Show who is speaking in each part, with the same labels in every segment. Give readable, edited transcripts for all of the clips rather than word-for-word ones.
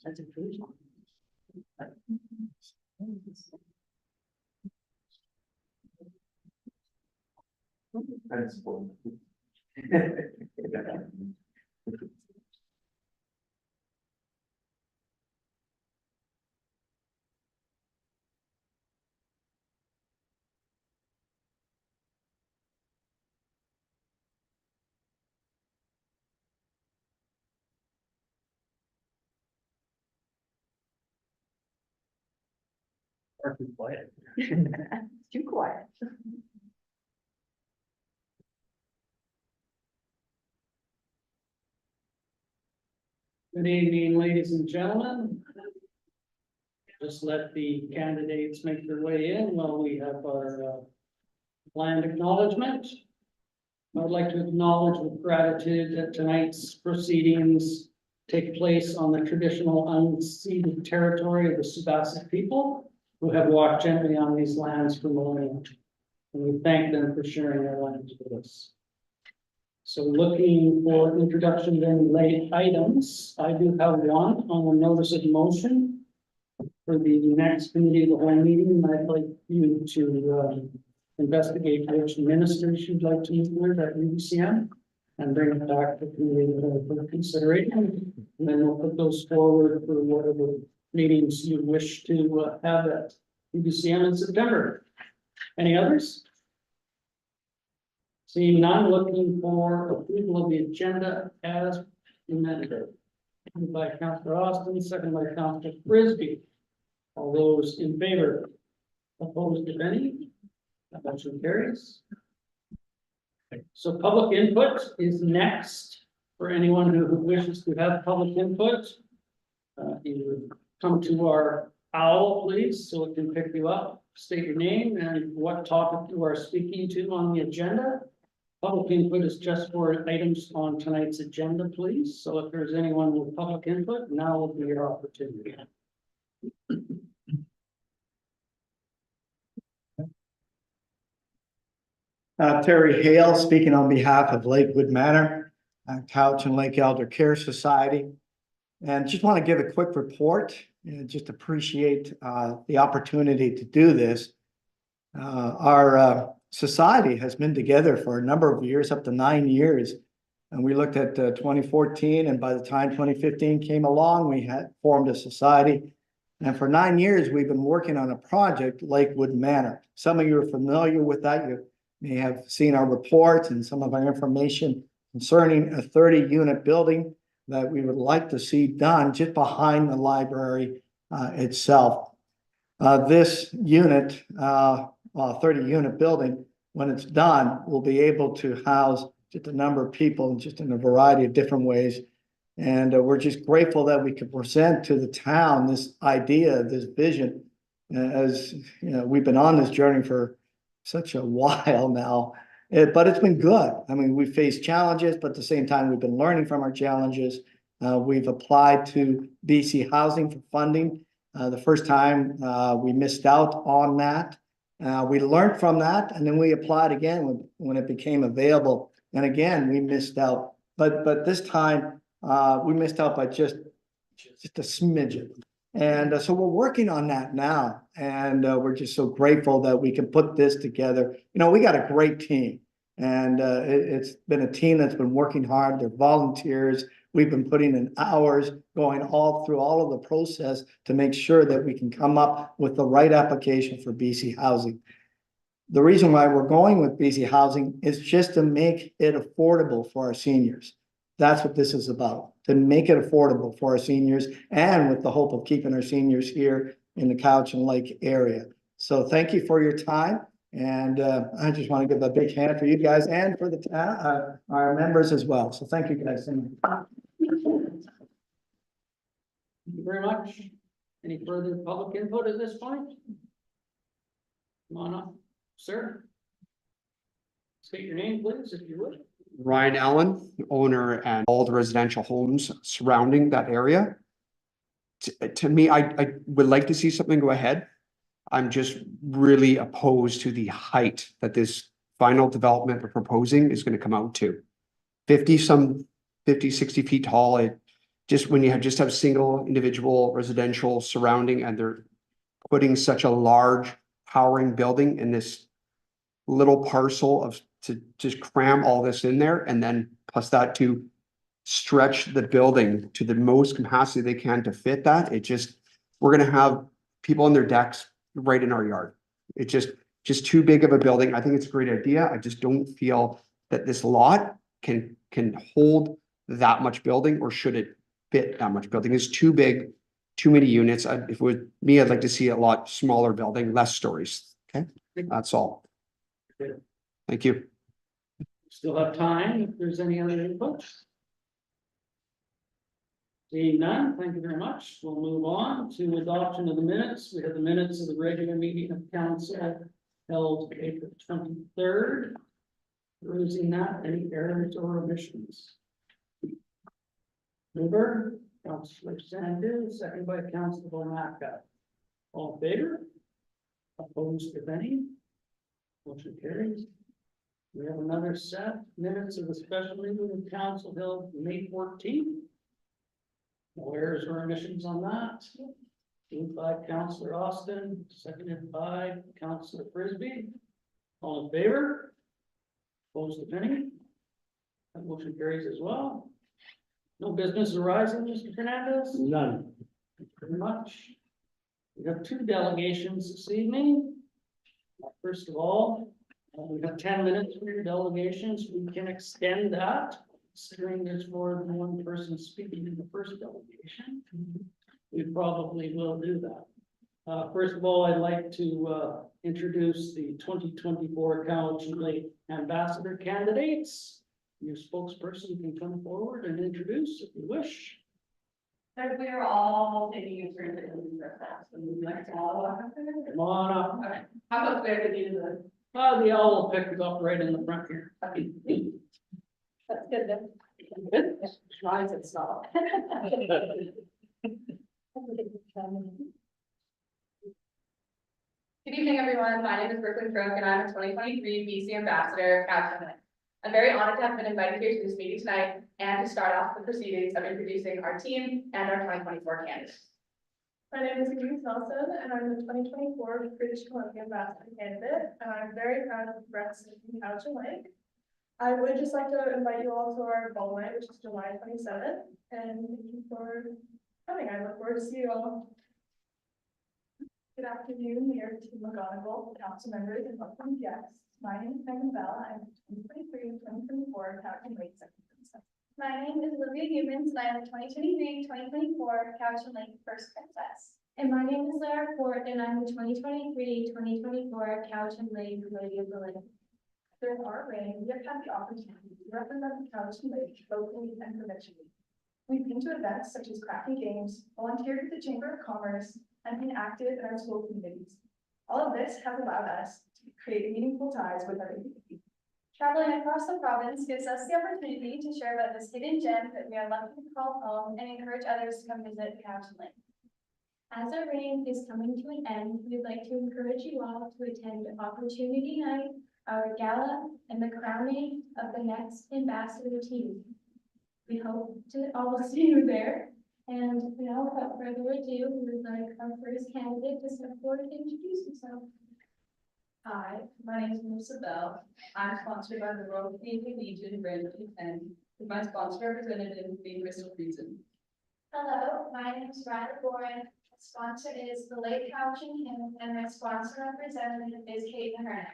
Speaker 1: That's a good one. Or too quiet. Too quiet. Good evening, ladies and gentlemen. Just let the candidates make their way in while we have our land acknowledgement. I'd like to acknowledge with gratitude that tonight's proceedings take place on the traditional unceded territory of the Sibassett people who have walked gently on these lands for millennia. And we thank them for sharing their lands with us. So looking for introduction to any late items, I do have one on the notice of motion for the next committee of the whole meeting. I'd like you to investigate which ministers you'd like to meet with at UBCM and bring it back to the committee for consideration. And then we'll put those forward for whatever meetings you wish to have at UBCM in September. Any others? Seeing none, looking for approval of the agenda as amended. Moved by Councillor Austin, second by Councillor Frisbee. All those in favor? Opposed, if any? That motion carries. So public input is next for anyone who wishes to have public input. You would come to our owl, please, so it can pick you up. State your name and what topic you are speaking to on the agenda. Public input is just for items on tonight's agenda, please. So if there's anyone with public input, now will be your opportunity.
Speaker 2: Terry Hale, speaking on behalf of Lakewood Manor, Couch and Lake Elder Care Society. And just want to give a quick report and just appreciate the opportunity to do this. Our society has been together for a number of years, up to 9 years. And we looked at 2014, and by the time 2015 came along, we had formed a society. And for 9 years, we've been working on a project, Lakewood Manor. Some of you are familiar with that. You may have seen our reports and some of our information concerning a 30-unit building that we would like to see done just behind the library itself. This unit, 30-unit building, when it's done, will be able to house just a number of people just in a variety of different ways. And we're just grateful that we could present to the town this idea, this vision. As you know, we've been on this journey for such a while now, but it's been good. I mean, we faced challenges, but at the same time, we've been learning from our challenges. We've applied to BC Housing for funding. The first time we missed out on that. We learned from that, and then we applied again when it became available. And again, we missed out. But this time we missed out by just a smidgen. And so we're working on that now, and we're just so grateful that we can put this together. You know, we got a great team, and it's been a team that's been working hard. They're volunteers. We've been putting in hours, going all through all of the process to make sure that we can come up with the right application for BC Housing. The reason why we're going with BC Housing is just to make it affordable for our seniors. That's what this is about, to make it affordable for our seniors, and with the hope of keeping our seniors here in the Couch and Lake area. So thank you for your time. And I just want to give a big hand for you guys and for the our members as well. So thank you guys.
Speaker 1: Thank you very much. Any further public input at this point? Come on up, sir. State your name, please, if you would.
Speaker 3: Ryan Allen, owner and all the residential homes surrounding that area. To me, I would like to see something go ahead. I'm just really opposed to the height that this final development we're proposing is going to come out to. 50, 60 feet tall. just when you just have single individual residential surrounding and they're putting such a large towering building in this little parcel of, to just cram all this in there, and then plus that to stretch the building to the most capacity they can to fit that, it just, we're gonna have people on their decks right in our yard. It's just too big of a building. I think it's a great idea. I just don't feel that this lot can hold that much building, or should it fit that much building? It's too big, too many units. If it were me, I'd like to see a lot smaller building, less stories. Okay, that's all.
Speaker 1: Good.
Speaker 3: Thank you.
Speaker 1: Still have time if there's any other input. Seeing none, thank you very much. We'll move on to adoption of the minutes. We have the minutes of the regular meeting of council held April 23rd. Perusing that, any errors or omissions? Mover, Councillor Sanders, second by Councillor Maka. All in favor? Opposed, if any? Motion carries. We have another set minutes of the special meeting of council held May 14th. No errors or omissions on that. Moved by Councillor Austin, seconded by Councillor Frisbee. All in favor? Opposed, if any? That motion carries as well. No business arising, Mr. Fernandez? None. Thank you very much. We have two delegations this evening. First of all, we have 10 minutes for your delegations. We can extend that, considering there's more than one person speaking in the first delegation. We probably will do that. First of all, I'd like to introduce the 2024 Cowichan Lake Ambassador candidates. Your spokesperson can come forward and introduce if you wish.
Speaker 4: So we are all taking a turn to the class, and we'd like to all walk up there.
Speaker 1: Come on up.
Speaker 4: Okay, how about there to do the,
Speaker 1: The owl will pick us up right in the front here.
Speaker 4: okay. That's good then. Mine's at stop. Good evening, everyone. My name is Brooklyn Crook, and I'm a 2023 BC Ambassador of Cowichan Lake. I'm very honored to have been invited here to this meeting tonight and to start off the proceedings of introducing our team and our 2024 candidates.
Speaker 5: My name is Elise Nelson, and I'm the 2024 British Columbia Ambassador candidate, and I'm very proud of representing Cowichan Lake. I would just like to invite you all to our ball night, which is July 27th, and thank you for coming. I look forward to see you all. Good afternoon, Mayor Team McGonigal, council members, and welcome guests. My name is Megan Bell. I'm 2023-2024 Cowichan Lake Second Princess.
Speaker 6: My name is Olivia Humans, and I am the 2023-2024 Cowichan Lake First Princess. And my name is Lara Ford, and I'm the 2023-2024 Cowichan Lake Lady of the Lake.
Speaker 5: During our reign, we have had the opportunity to represent Cowichan Lake locally and provincially. We've been to events such as crafting games, volunteered with the Chamber of Commerce, and been active in our school communities. All of this has allowed us to create meaningful ties with our community.
Speaker 6: Traveling across the province gives us the opportunity to share about this hidden gem that we are lucky to call home and encourage others to come visit Cowichan Lake. As our reign is coming to an end, we'd like to encourage you all to attend Opportunity Night, our gala, and the crowning of the next ambassador team. We hope to all see you there. And now, without further ado, we would like our first candidate to step forward and introduce himself.
Speaker 4: Hi, my name is Musa Bell. I'm sponsored by the Royal Canadian Legion, Brandon, and with my sponsor representative being Crystal Friesen.
Speaker 6: Hello, my name is Ryder Boren. Sponsor is the Lake Cowichan Inn, and my sponsor representative is Kate Hearn.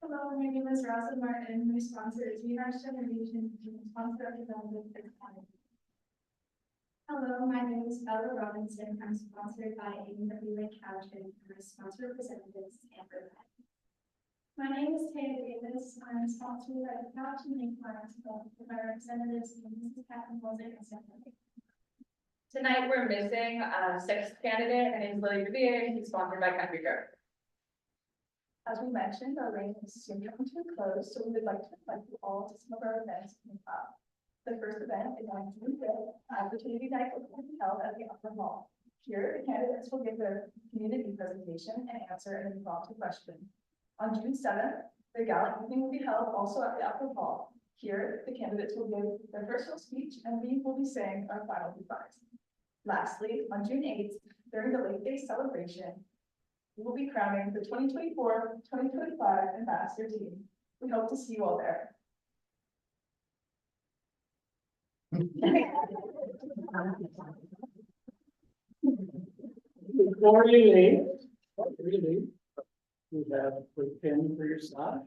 Speaker 5: Hello, my name is Rosa Martin. My sponsor is United Generation, and my sponsor representative is Connie.
Speaker 6: Hello, my name is Bella Robinson. I'm sponsored by AW Lake Cowichan, and my sponsor representative is Amber.
Speaker 5: My name is Taya Davis. I'm sponsored by the Cowichan Lake Lions Club, with my representatives Mrs. Catherine Wilson and Stephanie.
Speaker 4: Tonight, we're missing a sixth candidate, and it's Lily Riviere. He's sponsored by Country Garden.
Speaker 5: As we mentioned, our reign is soon coming to a close, so we would like to invite you all to some of our events in the club. The first event is on June 5th. Opportunity Night will be held at the Upper Hall. Here, the candidates will give their community presentation and answer an impromptu question. On June 7th, the gala evening will be held also at the Upper Hall. Here, the candidates will give their personal speech and we will be saying our final goodbyes. Lastly, on June 8th, during the Lake Day celebration, we will be crowning the 2024-2025 ambassador team. We hope to see you all there.
Speaker 1: Before you leave, we have a pin for your side.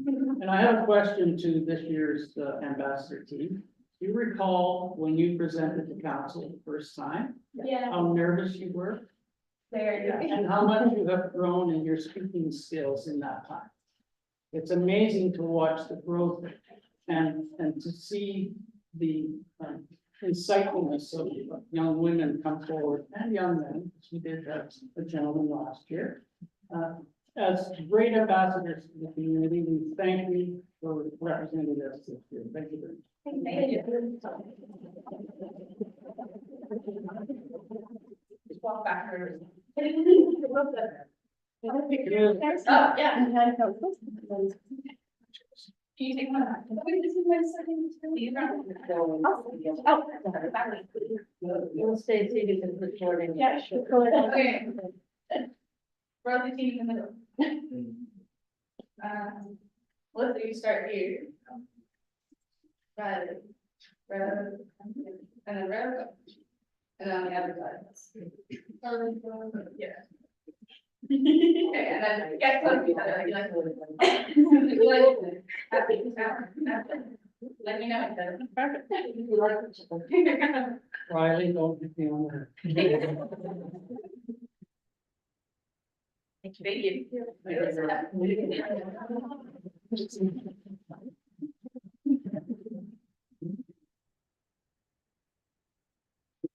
Speaker 1: And I have a question to this year's ambassador team. Do you recall when you presented to council the first time,
Speaker 6: Yeah.
Speaker 1: how nervous you were?
Speaker 6: There.
Speaker 1: And how much you have grown in your speaking skills in that time? It's amazing to watch the growth and to see the insightfulness of young women come forward and young men. We did have a gentleman last year. As great ambassadors to the community, we thank you for representing us this year. Thank you very much.
Speaker 6: Thank you.
Speaker 4: Just walk back through.
Speaker 6: Oh, yeah.
Speaker 4: Can you take one?
Speaker 6: This is my second.
Speaker 7: You'll stay seated in the recording.
Speaker 6: Yeah, sure.
Speaker 4: Okay. Row the team in the middle. Let's you start here. Right. Row. And then row. And then on the other side. Yeah. Okay, and then get close to each other, let me know. Perfect.
Speaker 1: Riley, don't hit me on there.
Speaker 4: Thank you.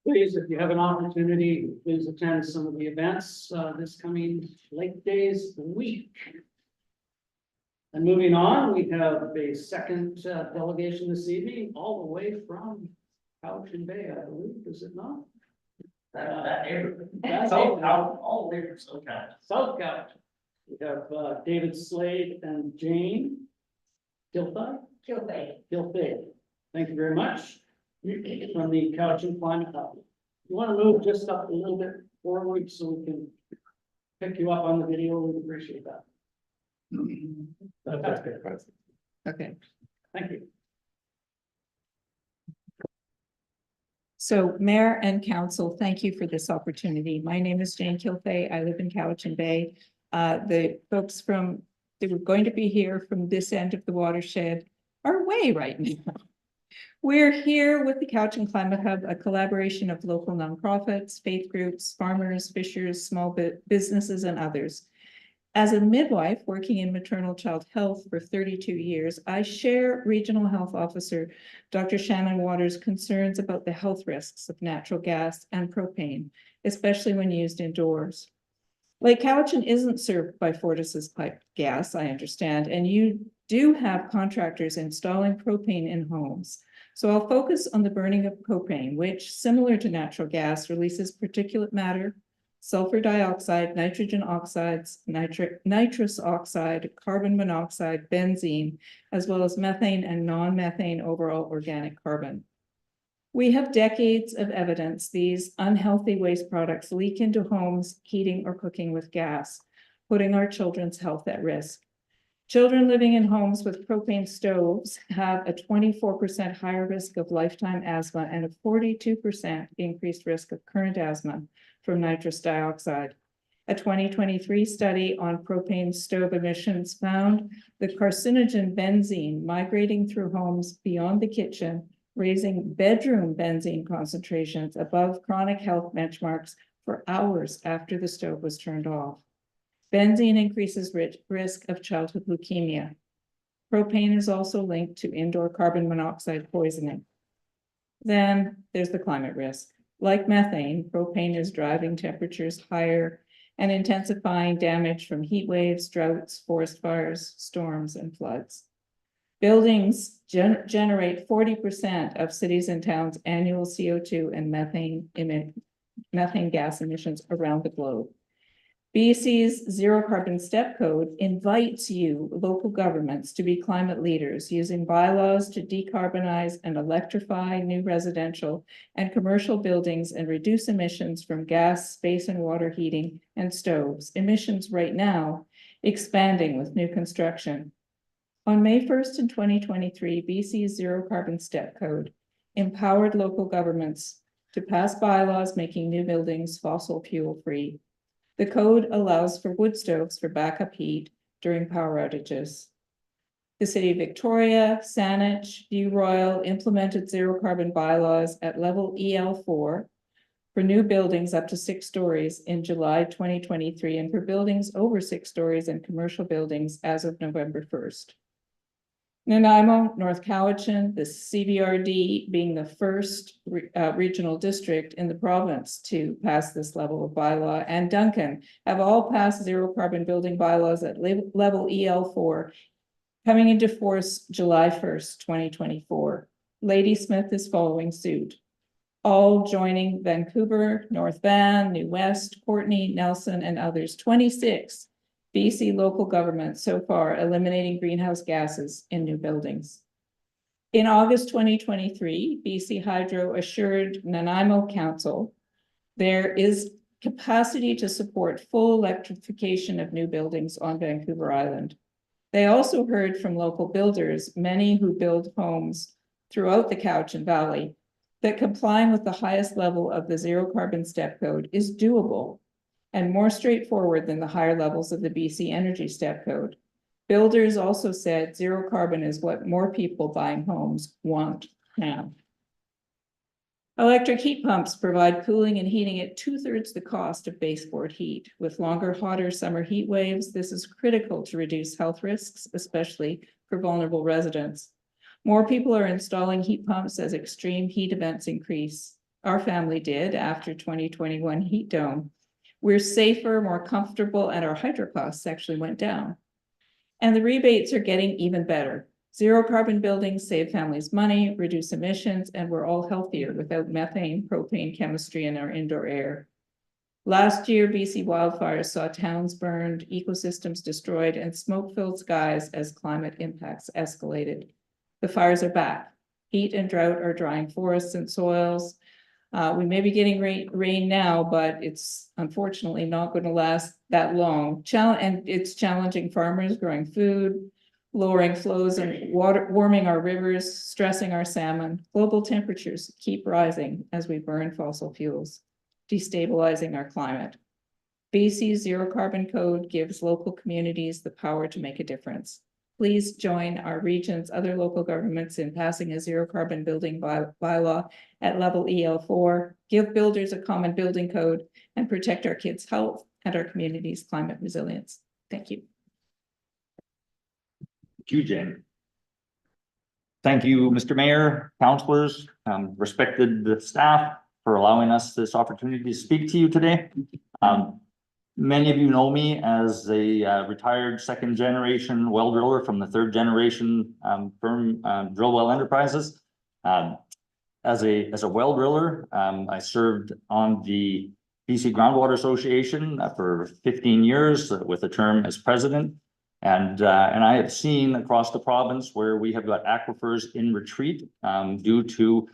Speaker 1: Please, if you have an opportunity, please attend some of the events this coming Lake Days week. And moving on, we have a second delegation this evening, all the way from Cowichan Bay, I believe, is it not?
Speaker 8: That neighborhood.
Speaker 1: That
Speaker 8: South
Speaker 1: neighborhood.
Speaker 8: County, all the way from South County.
Speaker 1: South Cowichan. We have David Slade and Jane Gilthey. Thank you very much. From the Cowichan Climate Hub. You want to move just up a little bit forward so we can pick you up on the video, we'd appreciate that. That's good.
Speaker 9: Okay,
Speaker 1: Thank you.
Speaker 9: so Mayor and Council, thank you for this opportunity. My name is Jane Kilfay. I live in Cowichan Bay. The folks that were going to be here from this end of the watershed are away right now. We're here with the Cowichan Climate Hub, a collaboration of local nonprofits, faith groups, farmers, fishers, small businesses, and others. As a midwife working in maternal child health for 32 years, I share Regional Health Officer Dr. Shannon Waters' concerns about the health risks of natural gas and propane, especially when used indoors. Lake Cowichan isn't served by Fortis's piped gas, I understand, and you do have contractors installing propane in homes. So I'll focus on the burning of propane, which, similar to natural gas, releases particulate matter, sulfur dioxide, nitrogen oxides, nitrous oxide, carbon monoxide, benzene, as well as methane and non-methane overall organic carbon. We have decades of evidence these unhealthy waste products leak into homes, heating or cooking with gas, putting our children's health at risk. Children living in homes with propane stoves have a 24% higher risk of lifetime asthma and a 42% increased risk of current asthma from nitrous dioxide. A 2023 study on propane stove emissions found the carcinogen benzene migrating through homes beyond the kitchen, raising bedroom benzene concentrations above chronic health benchmarks for hours after the stove was turned off. Benzene increases risk of childhood leukemia. Propane is also linked to indoor carbon monoxide poisoning. Then there's the climate risk. Like methane, propane is driving temperatures higher and intensifying damage from heat waves, droughts, forest fires, storms, and floods. Buildings generate 40% of cities and towns' annual CO2 and methane gas emissions around the globe. BC's Zero Carbon Step Code invites you, local governments, to be climate leaders using bylaws to decarbonize and electrify new residential and commercial buildings and reduce emissions from gas, space and water heating and stoves. Emissions right now expanding with new construction. On May 1st in 2023, BC's Zero Carbon Step Code empowered local governments to pass bylaws making new buildings fossil fuel free. The code allows for wood stoves for backup heat during power outages. The City of Victoria, Saanich, View Royal implemented zero carbon bylaws at level EL4 for new buildings up to 6 stories in July 2023 and for buildings over 6 stories and commercial buildings as of November 1st. Nanaimo, North Cowichan, the CBRD being the first regional district in the province to pass this level of bylaw, and Duncan have all passed zero carbon building bylaws at level EL4, coming into force July 1st, 2024. Ladysmith is following suit. All joining Vancouver, North Van, New West, Courtenay, Nelson, and others, 26 BC local governments so far eliminating greenhouse gases in new buildings. In August 2023, BC Hydro assured Nanaimo Council there is capacity to support full electrification of new buildings on Vancouver Island. They also heard from local builders, many who build homes throughout the Cowichan Valley, that complying with the highest level of the Zero Carbon Step Code is doable and more straightforward than the higher levels of the BC Energy Step Code. Builders also said zero carbon is what more people buying homes want now. Electric heat pumps provide cooling and heating at 2/3 the cost of baseboard heat. With longer, hotter summer heat waves, this is critical to reduce health risks, especially for vulnerable residents. More people are installing heat pumps as extreme heat events increase. Our family did after 2021 heat dome. We're safer, more comfortable, and our hydro costs actually went down. And the rebates are getting even better. Zero carbon buildings save families money, reduce emissions, and we're all healthier without methane, propane chemistry in our indoor air. Last year, BC wildfires saw towns burned, ecosystems destroyed, and smoke-filled skies as climate impacts escalated. The fires are back. Heat and drought are drying forests and soils. We may be getting rain now, but it's unfortunately not going to last that long. And it's challenging farmers growing food, lowering flows and warming our rivers, stressing our salmon. Global temperatures keep rising as we burn fossil fuels, destabilizing our climate. BC's Zero Carbon Code gives local communities the power to make a difference. Please join our region's other local governments in passing a zero carbon building bylaw at level EL4, give builders a common building code, and protect our kids' health and our community's climate resilience. Thank you.
Speaker 8: Thank you, Jen. Thank you, Mr. Mayor, councilors, respected staff for allowing us this opportunity to speak to you today. Many of you know me as a retired second generation well driller from the third generation firm Drill Well Enterprises. As a well driller, I served on the BC Groundwater Association for 15 years with a term as president. And I have seen across the province where we have got aquifers in retreat due to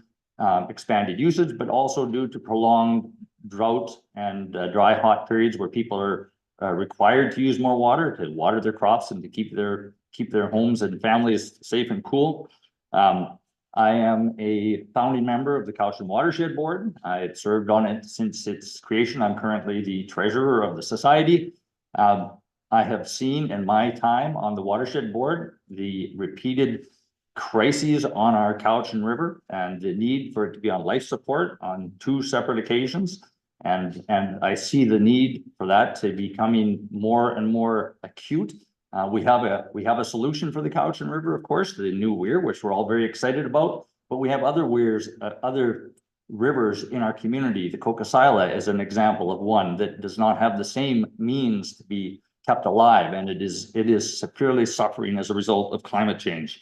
Speaker 8: expanded usage, but also due to prolonged drought and dry hot periods where people are required to use more water to water their crops and to keep their homes and families safe and cool. I am a founding member of the Cowichan Watershed Board. I had served on it since its creation. I'm currently the treasurer of the society. I have seen in my time on the Watershed Board the repeated crises on our Cowichan River and the need for it to be on life support on 2 separate occasions. And I see the need for that to becoming more and more acute. We have a solution for the Cowichan River, of course, the new weir, which we're all very excited about, but we have other weirs, other rivers in our community. The Cocosila is an example of one that does not have the same means to be kept alive, and it is severely suffering as a result of climate change.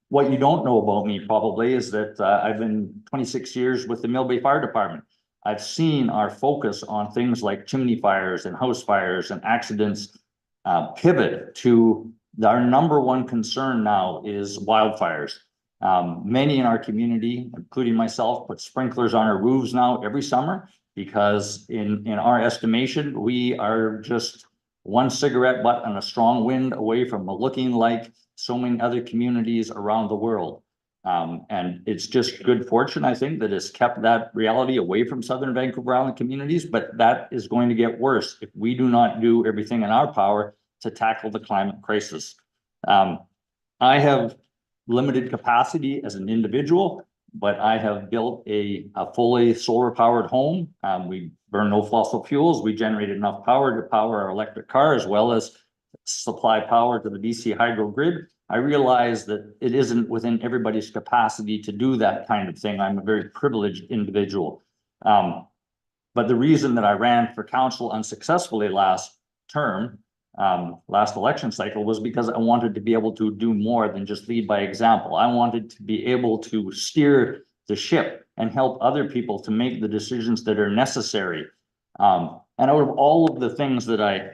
Speaker 8: What you don't know about me probably is that I've been 26 years with the Mill Bay Fire Department. I've seen our focus on things like chimney fires and house fires and accidents pivot to our number one concern now is wildfires. Many in our community, including myself, put sprinklers on our roofs now every summer because in our estimation, we are just one cigarette butt and a strong wind away from looking like so many other communities around the world. And it's just good fortune, I think, that has kept that reality away from Southern Vancouver Island communities, but that is going to get worse if we do not do everything in our power to tackle the climate crisis. I have limited capacity as an individual, but I have built a fully solar powered home. We burn no fossil fuels. We generate enough power to power our electric car as well as supply power to the BC Hydro grid. I realize that it isn't within everybody's capacity to do that kind of thing. I'm a very privileged individual. But the reason that I ran for council unsuccessfully last term, last election cycle, was because I wanted to be able to do more than just lead by example. I wanted to be able to steer the ship and help other people to make the decisions that are necessary. And out of all of the things that I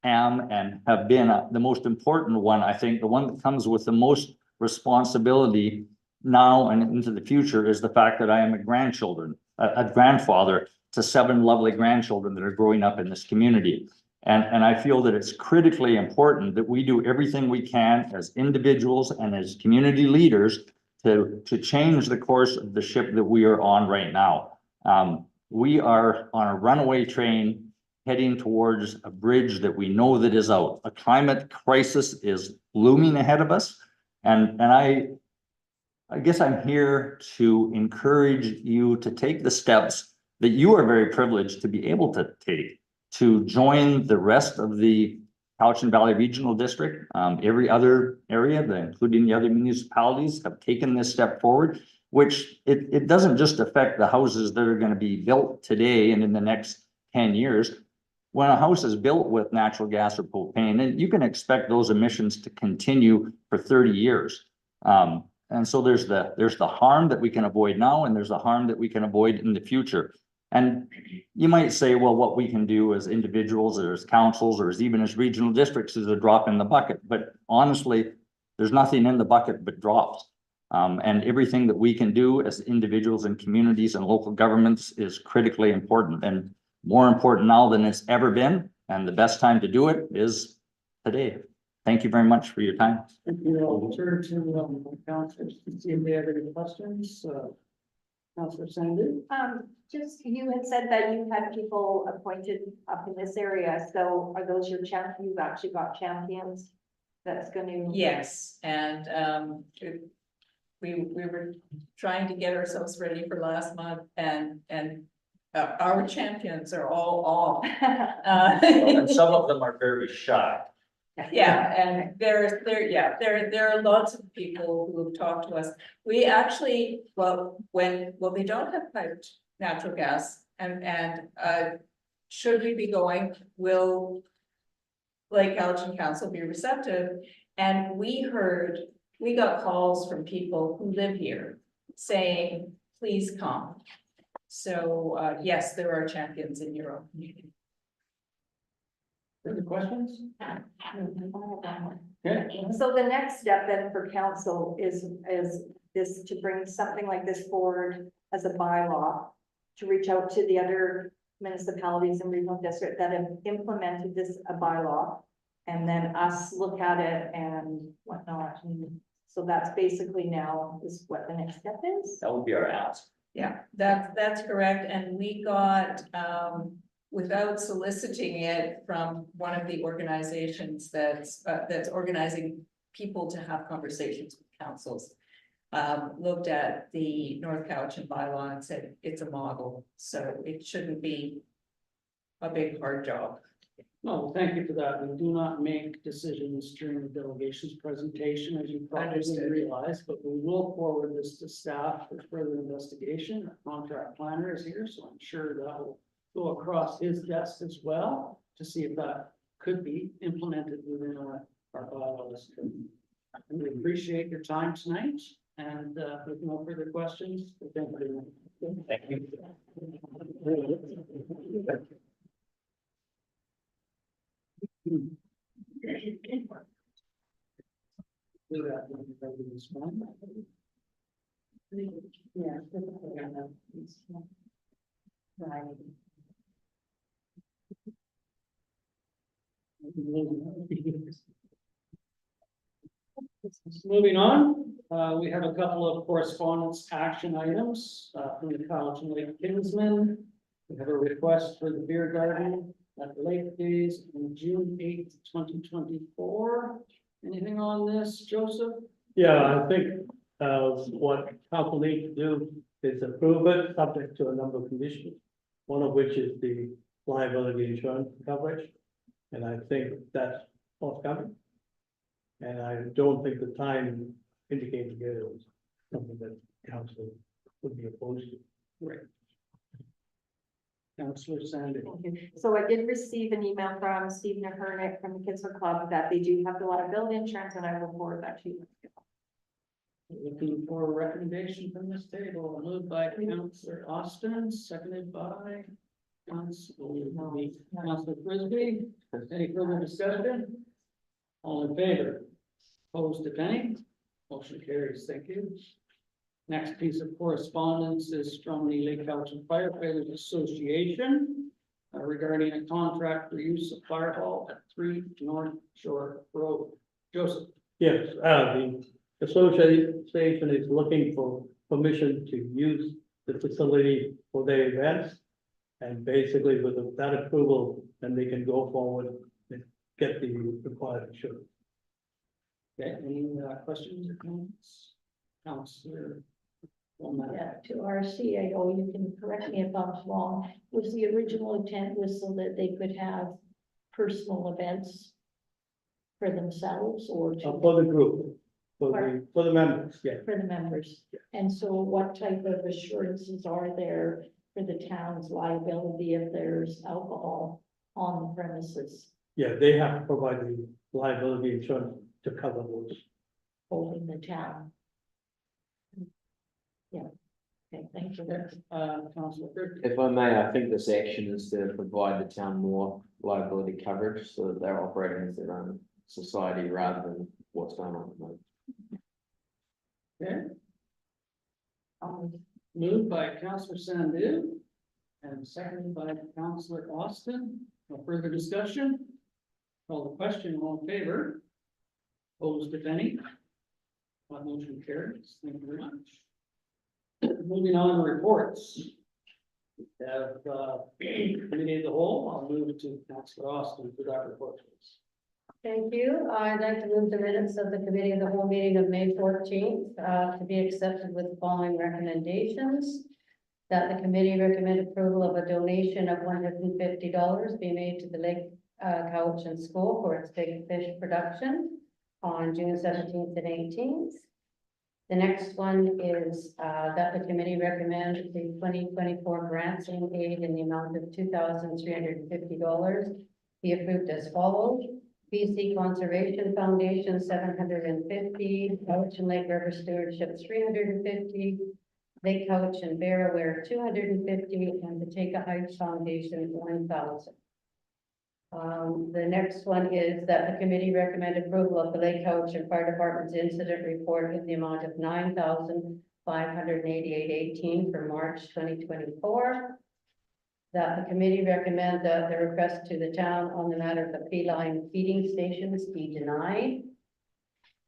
Speaker 8: am and have been, the most important one, I think the one that comes with the most responsibility now and into the future is the fact that I am a grandfather to 7 lovely grandchildren that are growing up in this community. And I feel that it's critically important that we do everything we can as individuals and as community leaders to change the course of the ship that we are on right now. We are on a runaway train heading towards a bridge that we know that is out. A climate crisis is looming ahead of us. And I guess I'm here to encourage you to take the steps that you are very privileged to be able to take to join the rest of the Cowichan Valley Regional District. Every other area, including the other municipalities, have taken this step forward, which it doesn't just affect the houses that are going to be built today and in the next 10 years. When a house is built with natural gas or propane, and you can expect those emissions to continue for 30 years. And so there's the harm that we can avoid now, and there's the harm that we can avoid in the future. And you might say, well, what we can do as individuals or as councils or as even as regional districts is a drop in the bucket. But honestly, there's nothing in the bucket but drops. And everything that we can do as individuals and communities and local governments is critically important and more important now than it's ever been. And the best time to do it is today. Thank you very much for your time.
Speaker 1: Thank you. I'll turn to councilors to see if they have any questions. Councilor Sandy?
Speaker 7: Just, you had said that you had people appointed up in this area, so are those your champions? You've actually got champions that's gonna.
Speaker 9: Yes, and we were trying to get ourselves ready for last month, and our champions are all off.
Speaker 8: And some of them are very shy.
Speaker 9: Yeah, and there are lots of people who have talked to us. We actually, they don't have piped natural gas, and should we be going, will Lake Cowichan Council be receptive? And we got calls from people who live here saying, please come. So yes, there are champions in your own community.
Speaker 1: Further questions? Okay.
Speaker 7: So the next step then for council is to bring something like this forward as a bylaw, to reach out to the other municipalities and regional district that have implemented this a bylaw, and then us look at it and whatnot. And so that's basically now is what the next step is.
Speaker 8: That would be our ask.
Speaker 9: Yeah, that's correct, and we got, without soliciting it from one of the organizations that's organizing people to have conversations with councils, looked at the North Cowichan bylaw and said it's a model, so it shouldn't be a big hard job.
Speaker 1: No, thank you for that. We do not make decisions during the delegation's presentation, as you probably
Speaker 9: Understood.
Speaker 1: realize, but we will forward this to staff for further investigation. Our contract planner is here, so I'm sure that will go across his desk as well to see if that could be implemented within our bylaws. And we appreciate your time tonight, and with no further questions, thank you.
Speaker 8: Thank you.
Speaker 1: Moving on, we have a couple of correspondence action items, from the College and Lake Kinsman. We have a request for the beer garden at the Lake Days on June 8th, 2024. Anything on this, Joseph?
Speaker 10: Yeah, I think, what council needs to do is approve it, subject to a number of conditions. One of which is the liability insurance coverage, and I think that's forthcoming. And I don't think the time indicated here is something that council would be opposed to.
Speaker 1: Right. Councillor Sandy.
Speaker 7: So I did receive an email from Stephen Hernick from the Kidsville Club that they do have the liability insurance, and I will forward that to you.
Speaker 1: Looking for a recommendation from this table, moved by Councillor Austin, seconded by Councillor Frisbee. Any further discussion? All in favor? Opposed, if any? Motion carries. Thank you. Next piece of correspondence is from the Lake Cowichan Firefighters Association regarding a contract for use of fire hall at 3 North Shore Road. Joseph.
Speaker 10: Yes, the association is looking for permission to use the facility for their events. And basically with that approval, then they can go forward and get the required insurance.
Speaker 1: Okay, any questions or comments? Councillor.
Speaker 11: Yeah, to our CAO, you can correct me if I'm wrong, was the original intent was so that they could have personal events for themselves or
Speaker 10: For the group, for the members, yeah.
Speaker 11: for the members? And so what type of assurances are there for the town's liability if there's alcohol on the premises
Speaker 10: Yeah, they have to provide the liability insurance to cover those.
Speaker 11: holding the town? Yeah, okay, thank you.
Speaker 1: Councillor Frisbee.
Speaker 12: If I may, I think this action is to provide the town more liability coverage so that they're operating as their own society rather than what's going on at the moment.
Speaker 1: Okay. Moved by Councillor Sandu and seconded by Councillor Austin. No further discussion? Call the question, all in favor? Opposed, if any? That motion carries. Thank you very much. Moving on to reports. We have, committee of the whole. I'll move to Councillor Austin for that report, please.
Speaker 13: Thank you. I'd like to move the minutes of the committee of the whole meeting of May 14th to be accepted with the following recommendations. That the committee recommend approval of a donation of $150 be made to the Lake Cowichan School for its big fish production on June 17th and 18th. The next one is that the committee recommends the 2024 grants and aid in the amount of $2,350 be approved as follows. BC Conservation Foundation, 750, Cowichan Lake River Stewardship, 350, Lake Cowichan Barraware, 250, and the Take a Heights Foundation, 1,000. The next one is that the committee recommend approval of the Lake Cowichan Fire Department's incident report in the amount of $9,588.18 for March 2024. That the committee recommend that the request to the town on the matter of the feline feeding stations be denied.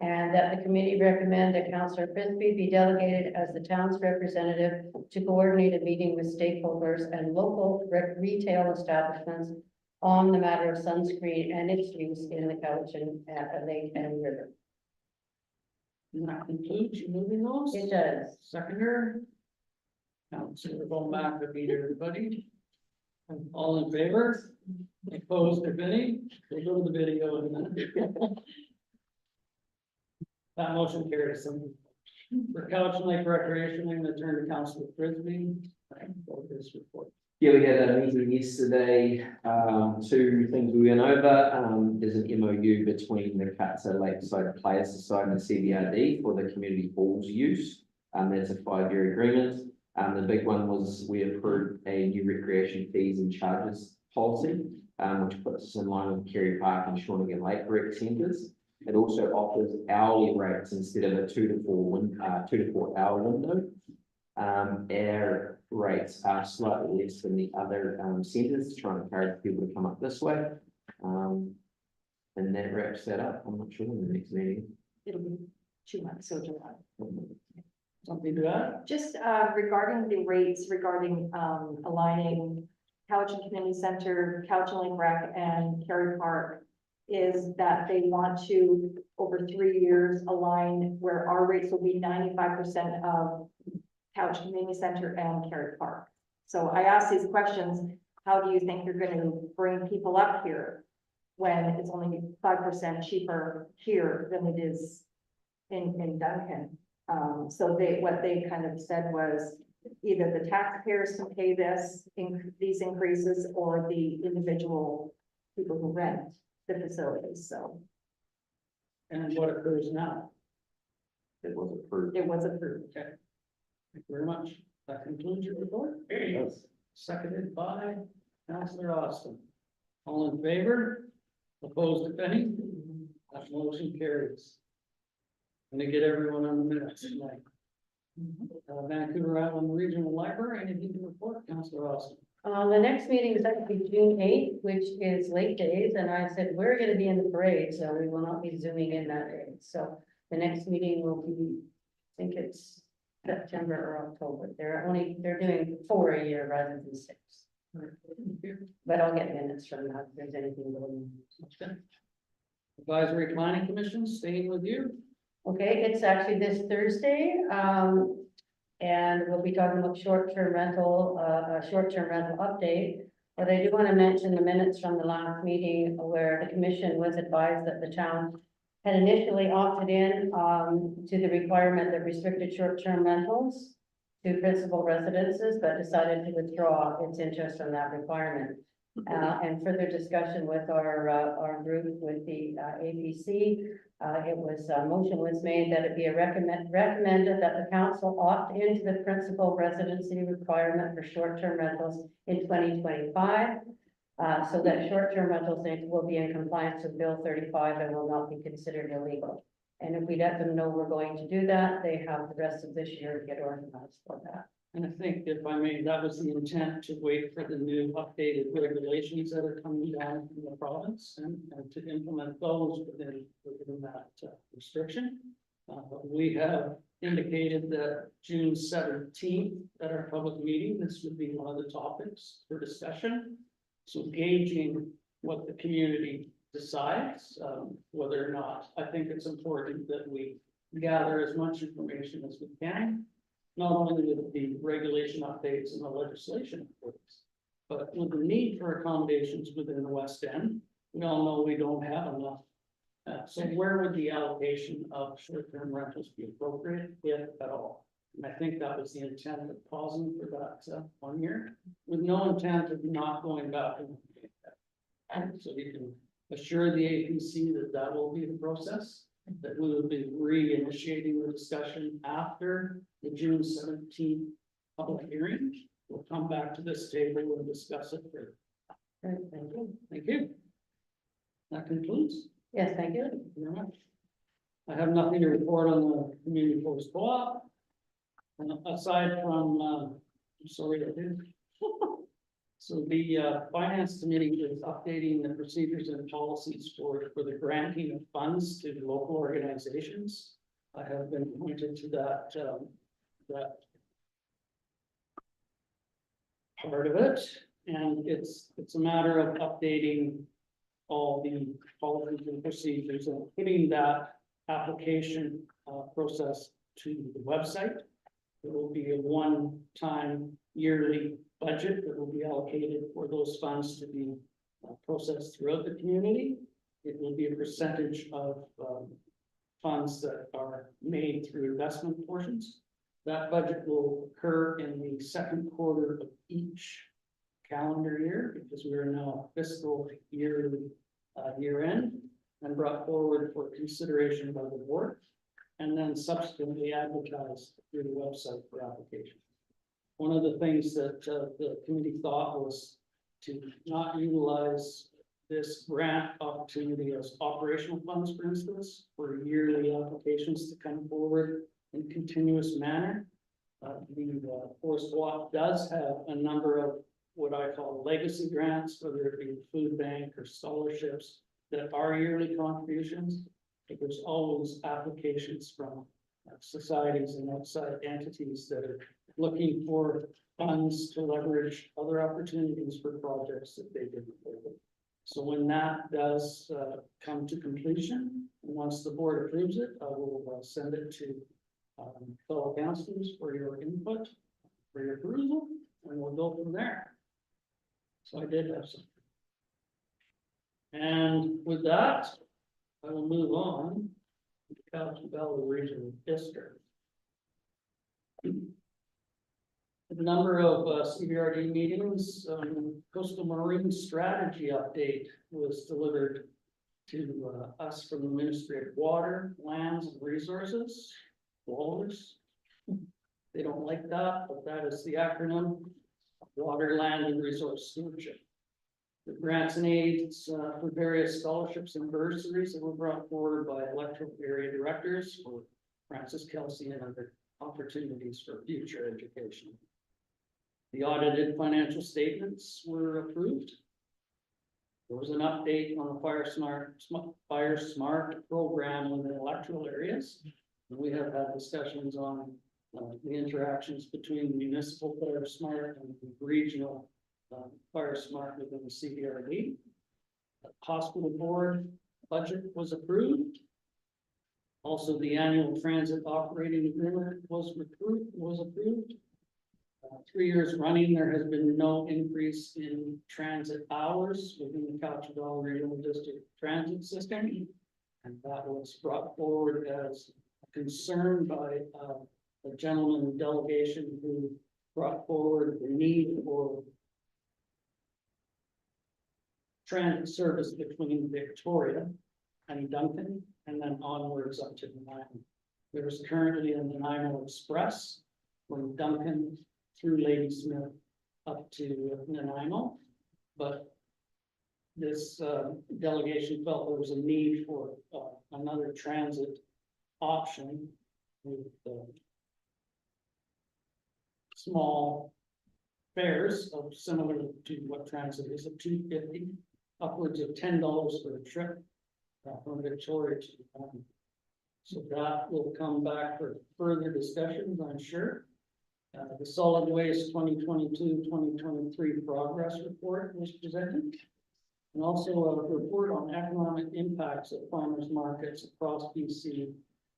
Speaker 13: And that the committee recommend that Councillor Frisbee be delegated as the town's representative to coordinate a meeting with stakeholders and local retail establishments on the matter of sunscreen and its use in the Cowichan Lake and River.
Speaker 1: And that concludes your moving those.
Speaker 13: It does.
Speaker 1: Seconder. Councillor Bomack, repeat everybody. All in favor? Opposed, if any? We'll go to the video in a minute. That motion carries. For Cowichan Lake Recreation, I'm going to turn to Councillor Frisbee for this report.
Speaker 12: Yeah, we had a meeting yesterday, 2 things we went over. There's an MOU between the Katsa Lakeside Players Society and the CBRD for the community halls use. That's a 5-year agreement. The big one was we approved a new recreation fees and charges policy, which puts us in line with Kerry Park and Shawnigan Lake rec centres. It also offers hourly rates instead of a 2 to 4 hour window. Our rates are slightly less than the other centres, trying to encourage people to come up this way. And that wraps that up. I'm not sure when the next meeting.
Speaker 7: It'll be 2 months, so July.
Speaker 1: Something to add?
Speaker 7: Just regarding the rates, regarding aligning Cowichan Community Center, Cowichan Lake Rec, and Kerry Park, is that they want to, over 3 years, align where our rates will be 95% of Cowichan Community Center and Kerry Park. So I asked these questions, how do you think you're going to bring people up here when it's only 5% cheaper here than it is in Duncan? So what they kind of said was either the taxpayers can pay these increases, or the individual people who rent the facilities, so
Speaker 1: And what occurs now?
Speaker 12: It was approved.
Speaker 7: it was approved.
Speaker 1: Okay. Thank you very much. That concludes your report.
Speaker 12: Yes.
Speaker 1: Seconded by Councillor Austin. All in favor? Opposed, if any? That motion carries. Gonna get everyone on the minutes tonight. Vancouver Island Regional Library, anything to report, Councillor Austin?
Speaker 13: The next meeting is actually June 8th, which is late days, and I said, we're gonna be in the parade, so we will not be zooming in that day. So the next meeting will be, I think it's September or October. They're doing 4 a year rather than 6. But I'll get minutes from that if there's anything going on.
Speaker 1: Okay. Advisory Planning Commission, staying with you.
Speaker 13: Okay, it's actually this Thursday, and we'll be talking about short-term rental update. But I do want to mention the minutes from the last meeting where the commission was advised that the town had initially opted in to the requirement that restricted short-term rentals to principal residences, but decided to withdraw its interest from that requirement. And further discussion with our group with the APC, motion was made that it be recommended that the council opt into the principal residency requirement for short-term rentals in 2025. So that short-term rentals will be in compliance with Bill 35 and will not be considered illegal. And if we let them know we're going to do that, they have the rest of this year to get organized for that.
Speaker 1: And I think, if I may, that was the intent, to wait for the new updated regulations that are coming down from the province and to implement those within that restriction. But we have indicated that June 17th at our public meeting, this would be one of the topics for discussion. So gauging what the community decides, whether or not, I think it's important that we gather as much information as we can. Not only with the regulation updates and the legislation updates, but with the need for accommodations within the West End, we all know we don't have enough. So where would the allocation of short-term rentals be appropriate, if at all? And I think that was the intent of pausing for that 1 year, with no intent of not going back. And so you can assure the APC that that will be the process, that we will be reinitiating the discussion after the June 17th public hearing. We'll come back to this table and discuss it further.
Speaker 13: Great, thank you.
Speaker 1: Thank you. That concludes.
Speaker 13: Yes, thank you.
Speaker 1: Thank you very much. I have nothing to report on the community force co-op. And aside from, I'm sorry, I did. So the finance committee is updating the procedures and policies for the granting of funds to local organizations. I have been appointed to that part of it, and it's a matter of updating all the policies and procedures and putting that application process to the website. There will be a one-time yearly budget that will be allocated for those funds to be processed throughout the community. It will be a percentage of funds that are made through investment portions. That budget will occur in the second quarter of each calendar year, because we are now fiscal year end, and brought forward for consideration by the board, and then subsequently advertised through the website for application. One of the things that the committee thought was to not utilize this grant opportunity as operational funds, for instance, for yearly applications to come forward in continuous manner. The Forest Walk does have a number of what I call legacy grants, whether it be food bank or scholarships, that are yearly contributions. But there's always applications from societies and outside entities that are looking for funds to leverage other opportunities for projects that they didn't. So when that does come to completion, and once the board approves it, I will send it to fellow councilors for your input, for your approval, and we'll go from there. So I did have some. And with that, I will move on to Cowichan Valley Regional District. A number of CBRD meetings, coastal marine strategy update was delivered to us from the Ministry of Water, Lands and Resources, WALRS. They don't like that, but that is the acronym, Water, Land and Resource Stewardship. The grants and aids for various scholarships and bursaries that were brought forward by electoral area directors for Francis Kelsey and other opportunities for future education. The audited financial statements were approved. There was an update on the Fire Smart program in the electoral areas. And we have had discussions on the interactions between the municipal Fire Smart and the regional Fire Smart within the CBRD. The hospital board budget was approved. Also, the annual transit operating agreement was approved. 3 years running, there has been no increase in transit hours within the Cowichan Valley Regional District transit system. And that was brought forward as a concern by a gentleman delegation who brought forward the need for transit service between Victoria and Duncan, and then onwards up to Nanaimo. There's currently a Nanaimo Express from Duncan through Ladysmith up to Nanaimo, but this delegation felt there was a need for another transit option with small fares of similar to what transit is, of $2.50, upwards of $10 for a trip from Victoria to Nanaimo. So that will come back for further discussions, I'm sure. The solid waste 2022-2023 progress report was presented. And also a report on economic impacts of farmers markets across BC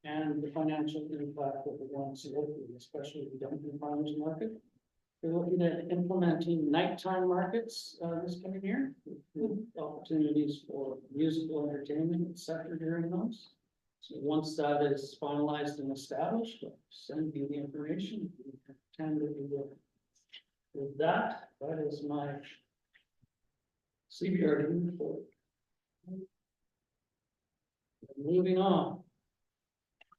Speaker 1: and the financial impact of the ones locally, especially the Duncan Farmers Market. We're looking at implementing nighttime markets this coming year, with opportunities for musical entertainment, etc. during those. So once that is finalized and established, I'll send you the information. Pretend that you will. With that, that is my CBRD report. Moving on.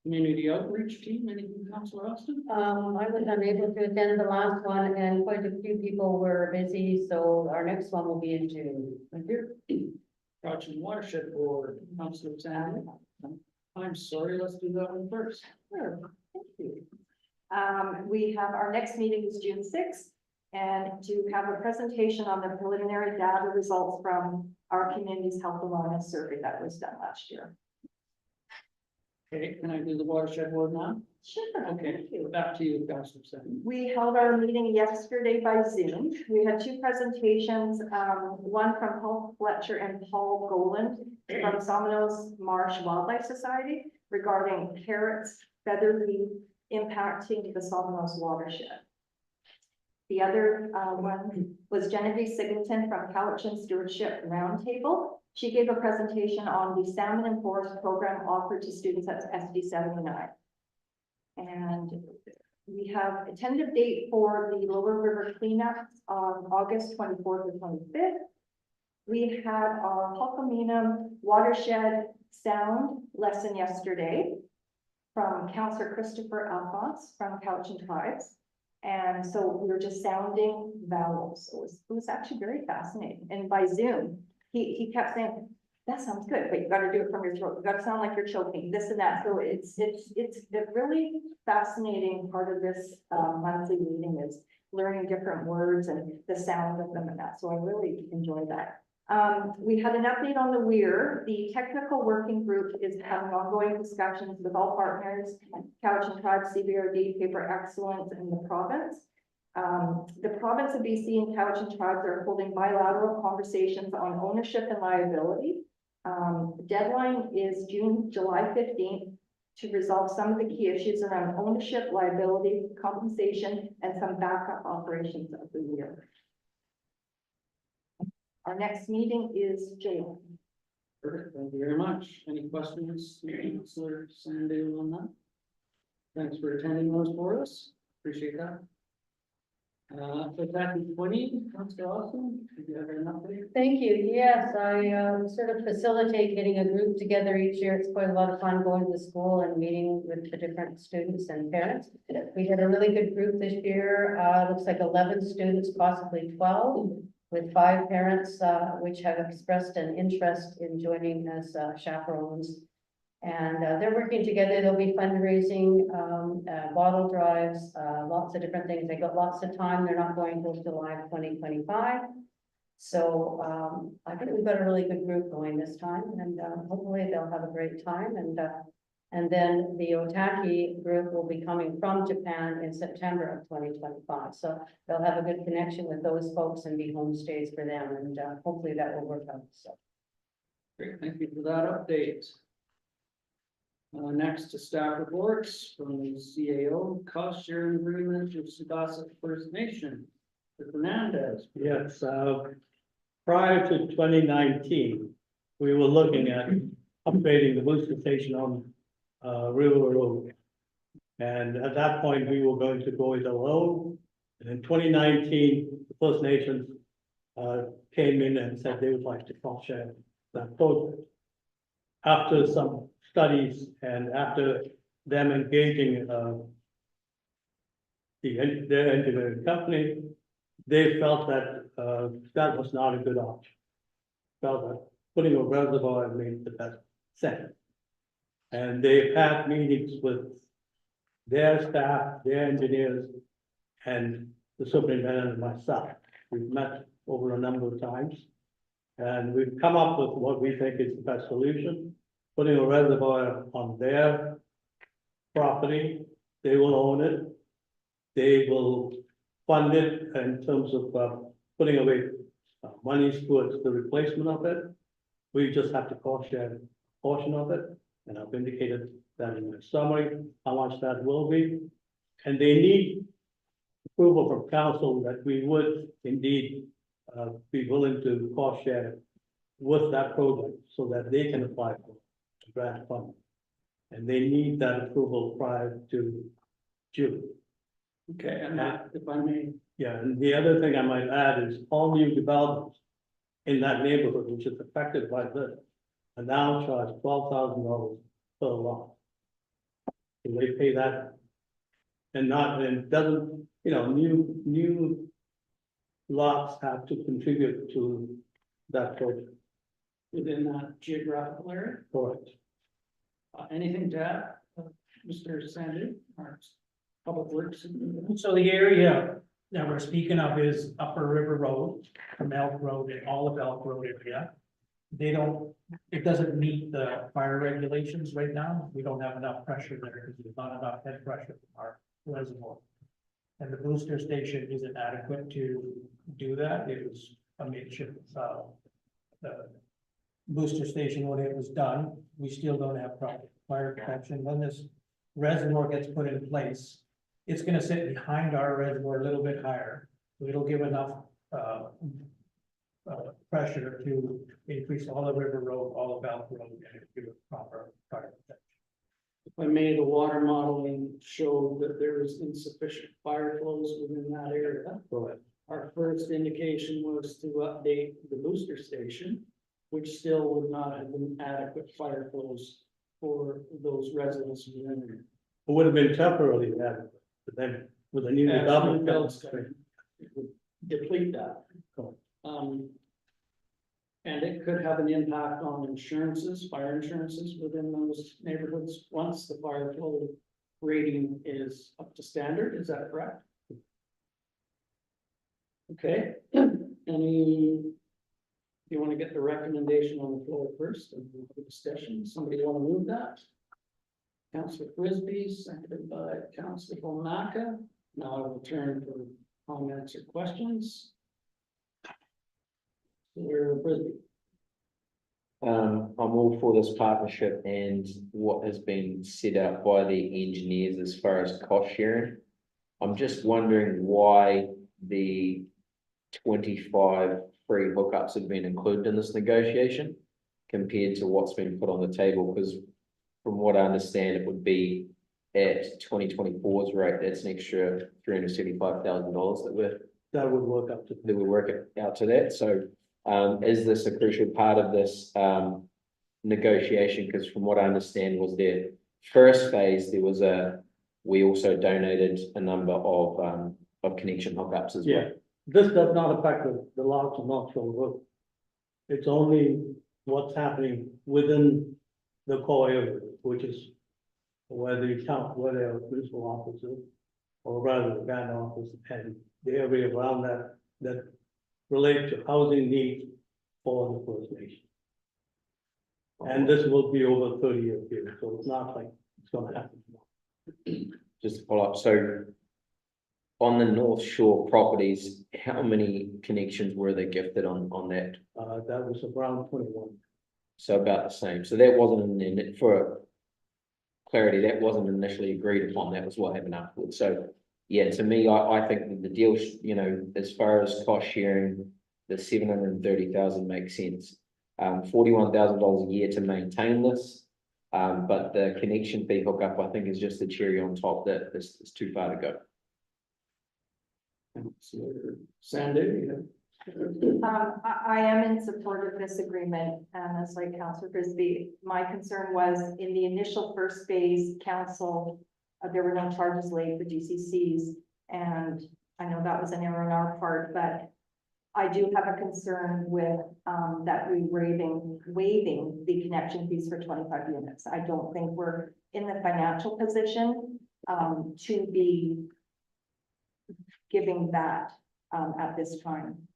Speaker 1: Community outreach team, anything, Councilor Austin?
Speaker 13: I was unable to attend the last one and quite a few people were busy, so our next one will be in June.
Speaker 1: Thank you. Cowichan Watershed Board, Councilor Sandy. I'm sorry, let's do that one first.
Speaker 7: Sure, thank you. We have, our next meeting is June 6th, and to have a presentation on the preliminary data results from our community's health and wellness survey that was done last year.
Speaker 1: Okay, can I do the Watershed Board now?
Speaker 7: Sure.
Speaker 1: Okay,
Speaker 7: Thank you.
Speaker 1: back to you, Councilor Sandy.
Speaker 7: We held our meeting yesterday by Zoom. We had two presentations, one from Paul Fletcher and Paul Goland from Somnos Marsh Wildlife Society regarding carrots, featherweed impacting the Somnos watershed. The other one was Genevieve Singleton from Cowichan Stewardship Roundtable. She gave a presentation on the Salmon and Forest program offered to students at SD 79. And we have a tentative date for the Lower River cleanup on August 24th and 25th. We had our Hulkaminum watershed sound lesson yesterday from Councillor Christopher Alphonse from Cowichan Tribes. And so we were just sounding vowels. It was actually very fascinating. And by Zoom, he kept saying, that sounds good, but you gotta do it from your throat. You gotta sound like you're choking, this and that. So it's a really fascinating part of this monthly meeting is learning different words and the sound of them and that. So I really enjoyed that. We had an update on the WEIR. The technical working group is having ongoing discussions with all partners, Cowichan Tribe, CBRD, Paper Excellence, and the province. The province of BC and Cowichan Tribes are holding bilateral conversations on ownership and liability. Deadline is July 15th to resolve some of the key issues around ownership, liability, compensation, and some backup operations of the WEIR. Our next meeting is July.
Speaker 1: Perfect, thank you very much. Any questions, Councillor Sandu, on that? Thanks for attending those for us, appreciate that. For that 20, Councillor Austin, do you have an update?
Speaker 13: Thank you. Yes, I sort of facilitate getting a group together each year. It's quite a lot of fun going to the school and meeting with the different students and parents. We had a really good group this year. Looks like 11 students, possibly 12, with 5 parents, which have expressed an interest in joining as chaperones. And they're working together. There'll be fundraising, bottle drives, lots of different things. They got lots of time. They're not going until July of 2025. So I think we've got a really good group going this time, and hopefully they'll have a great time. And then the Otaki group will be coming from Japan in September of 2025. So they'll have a good connection with those folks and be homestays for them, and hopefully that will work out. So
Speaker 1: Great, thank you for that update. Next to staff reports from the CAO, cost sharing agreement with Sadasa First Nation. Fernandez.
Speaker 10: Yes, prior to 2019, we were looking at upgrading the booster station on River Road. And at that point, we were going to go it alone. And in 2019, the First Nations came in and said they would like to cost share that project. After some studies and after them engaging their engineering company, they felt that that was not a good option. Felt that putting a reservoir made the best sense. And they've had meetings with their staff, their engineers, and the superintendent and myself. We've met over a number of times. And we've come up with what we think is the best solution, putting a reservoir on their property. They will own it. They will fund it in terms of putting away monies towards the replacement of it. We just have to cost share a portion of it. And I've indicated that in my summary, how much that will be. And they need approval from council that we would indeed be willing to cost share with that project so that they can apply for grant funding. And they need that approval prior to June.
Speaker 1: Okay, and that, if I may.
Speaker 10: Yeah, and the other thing I might add is all new developments in that neighborhood, which is affected by this, are now charged $12,000 per lot. And they pay that. And it doesn't, new lots have to contribute to that project.
Speaker 1: Within that geographical area.
Speaker 10: Correct.
Speaker 1: Anything to add, Mr. Sandu, or Public Works?
Speaker 14: So the area that we're speaking of is Upper River Road, from Elk Road and all of Elk Road area. It doesn't meet the fire regulations right now. We don't have enough pressure there because there's not enough head pressure from our reservoir. And the booster station isn't adequate to do that. It was a makeshift, the booster station, when it was done, we still don't have proper fire protection. When this reservoir gets put in place, it's gonna sit behind our reservoir a little bit higher. So it'll give enough pressure to increase all of River Road, all of Elk Road, and give it proper fire protection.
Speaker 1: If I may, the water modeling showed that there is insufficient fire flows within that area.
Speaker 10: Correct.
Speaker 1: Our first indication was to update the booster station, which still would not have been adequate fire flows for those residents within there.
Speaker 10: It would have been temporarily adequate, but then with a new
Speaker 1: As new
Speaker 10: development.
Speaker 1: builds would deplete that. Um, and it could have an impact on insurances, fire insurances within those neighborhoods, once the fire flow rating is up to standard, is that correct? Okay, any, you want to get the recommendation on the floor first and move the discussion, somebody want to move that? Councillor Frisbee, seconded by Councillor Bonacca. Now I will turn for comments or questions. Councillor Frisbee.
Speaker 12: I'm all for this partnership and what has been set out by the engineers as far as cost sharing. I'm just wondering why the 25 free hookups have been included in this negotiation compared to what's been put on the table, because from what I understand, it would be at 2024's rate, that's an extra $375,000
Speaker 10: That would work up to.
Speaker 12: that we work it out to that. So is this a crucial part of this negotiation? Because from what I understand was their first phase, we also donated a number of connection hookups as well.
Speaker 10: Yeah, this does not affect the large North Shore Road. It's only what's happening within the core area, which is where the town, where the municipal office is, or rather the band office, and the area around that relate to housing needs for the First Nation. And this will be over a 30-year period, so it's not like it's gonna happen tomorrow.
Speaker 12: Just to follow up, so on the North Shore properties, how many connections were they gifted on that?
Speaker 10: That was around 21.
Speaker 12: So about the same. So that wasn't for clarity, that wasn't initially agreed upon. That was what happened afterwards. So yeah, to me, I think that the deal, as far as cost sharing, the 730,000 makes sense. $41,000 a year to maintain this. But the connection fee hookup, I think, is just the cherry on top. That this is too far to go.
Speaker 1: Sandy,
Speaker 7: I am in support of this agreement, and it's like Councillor Frisbee, my concern was in the initial first phase council, there were no charges laid for GCCs, and I know that was an error on our part, but I do have a concern with, that we waiving the connection fees for 25 units. I don't think we're in the financial position, to be giving that, at this time.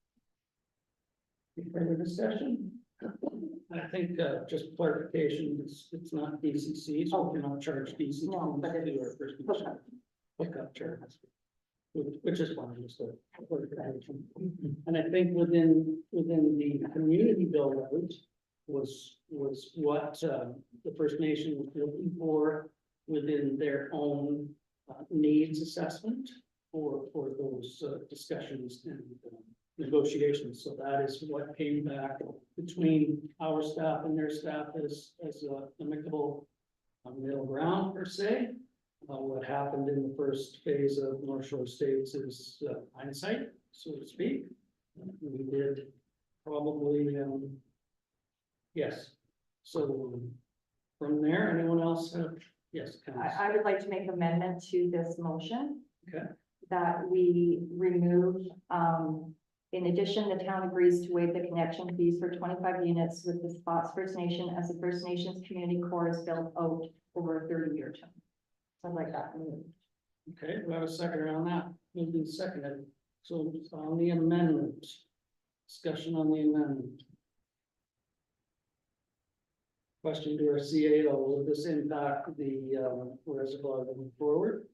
Speaker 1: any further discussion? I think, just clarification, it's not DCCs, we cannot charge DCCs.
Speaker 7: No, but it
Speaker 1: to our
Speaker 7: is
Speaker 1: First
Speaker 7: hookup.
Speaker 1: Hookup charges. Which is fine, just a clarification. And I think within the community build out was what, the First Nation was looking for within their own needs assessment for those discussions and negotiations. So that is what came back between our staff and their staff as amicable middle ground per se. What happened in the first phase of North Shore Estates is hindsight, so to speak. We did probably, yes. So from there, anyone else have, yes,
Speaker 7: I would like to make amendment to this motion.
Speaker 1: Okay.
Speaker 7: That we remove, in addition, the town agrees to waive the connection fees for 25 units with the Spots First Nation as the First Nations community core is built out over a 30-year term. So I'd like that removed.
Speaker 1: Okay, we have a second on that, moved and seconded. So on the amendment, discussion on the amendment. Question to our CAO, will this impact the reservoir going forward?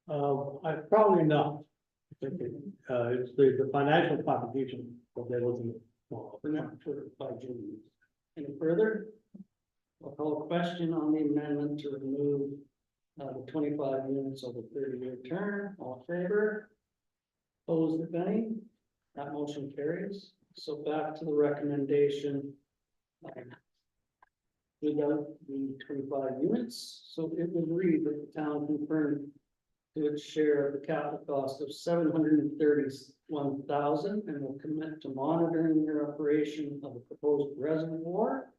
Speaker 10: I probably not. It's the financial contribution that they're looking for.
Speaker 1: For now, for 5 June. Any further? I'll call a question on the amendment to remove the 25 units over 30-year term. All in favor? Opposed, if any? That motion carries. So back to the recommendation. Without the 25 units, so it would read that the town confirmed to its share of the capital cost of $731,000 and will commit to monitoring the operation of the proposed reservoir.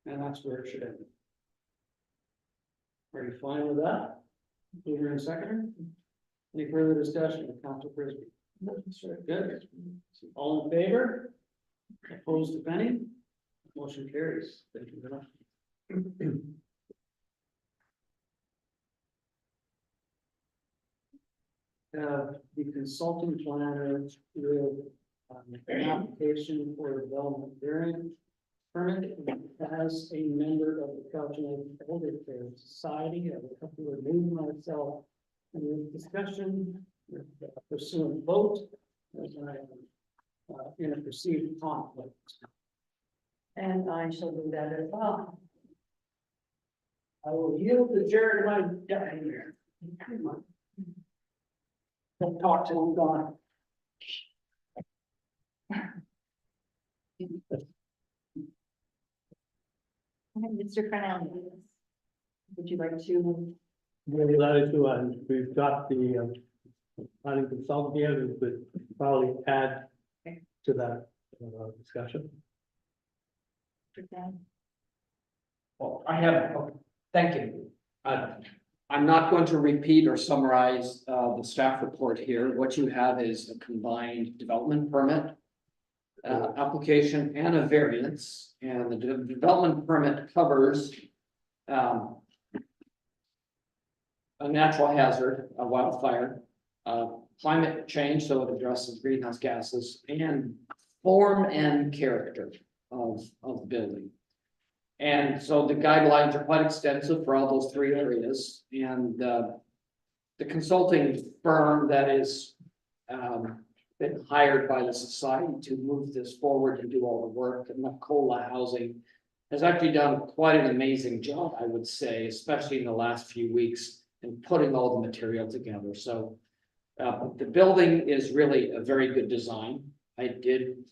Speaker 1: And that's where it should end. Are you fine with that? Mover and seconder. Any further discussion with Council Frisbee? Good. All in favor? Opposed, if any? Motion carries. Thank you very much. The consulting planner with an application for a development variance permit as a member of the Cowichan Elder Care Society. I would have to remove myself in this discussion, pursuant vote, as I am in a perceived conflict.
Speaker 7: And I shall do that as well.
Speaker 1: I will yield to Jared my dying here. Don't talk till I'm gone.
Speaker 7: Mr. Fernandez, would you like to?
Speaker 10: We're allowed to, we've got the, planning consultant here, who could probably add to that, discussion.
Speaker 3: Well, I have, thank you. I'm not going to repeat or summarize the staff report here. What you have is a combined development permit, application and a variance, and the development permit covers a natural hazard, a wildfire, climate change, so it addresses greenhouse gases, and form and character of the building. And so the guidelines are quite extensive for all those three areas, and the consulting firm that is been hired by the society to move this forward and do all the work, and Macola Housing has actually done quite an amazing job, I would say, especially in the last few weeks, in putting all the material together. So the building is really a very good design. They did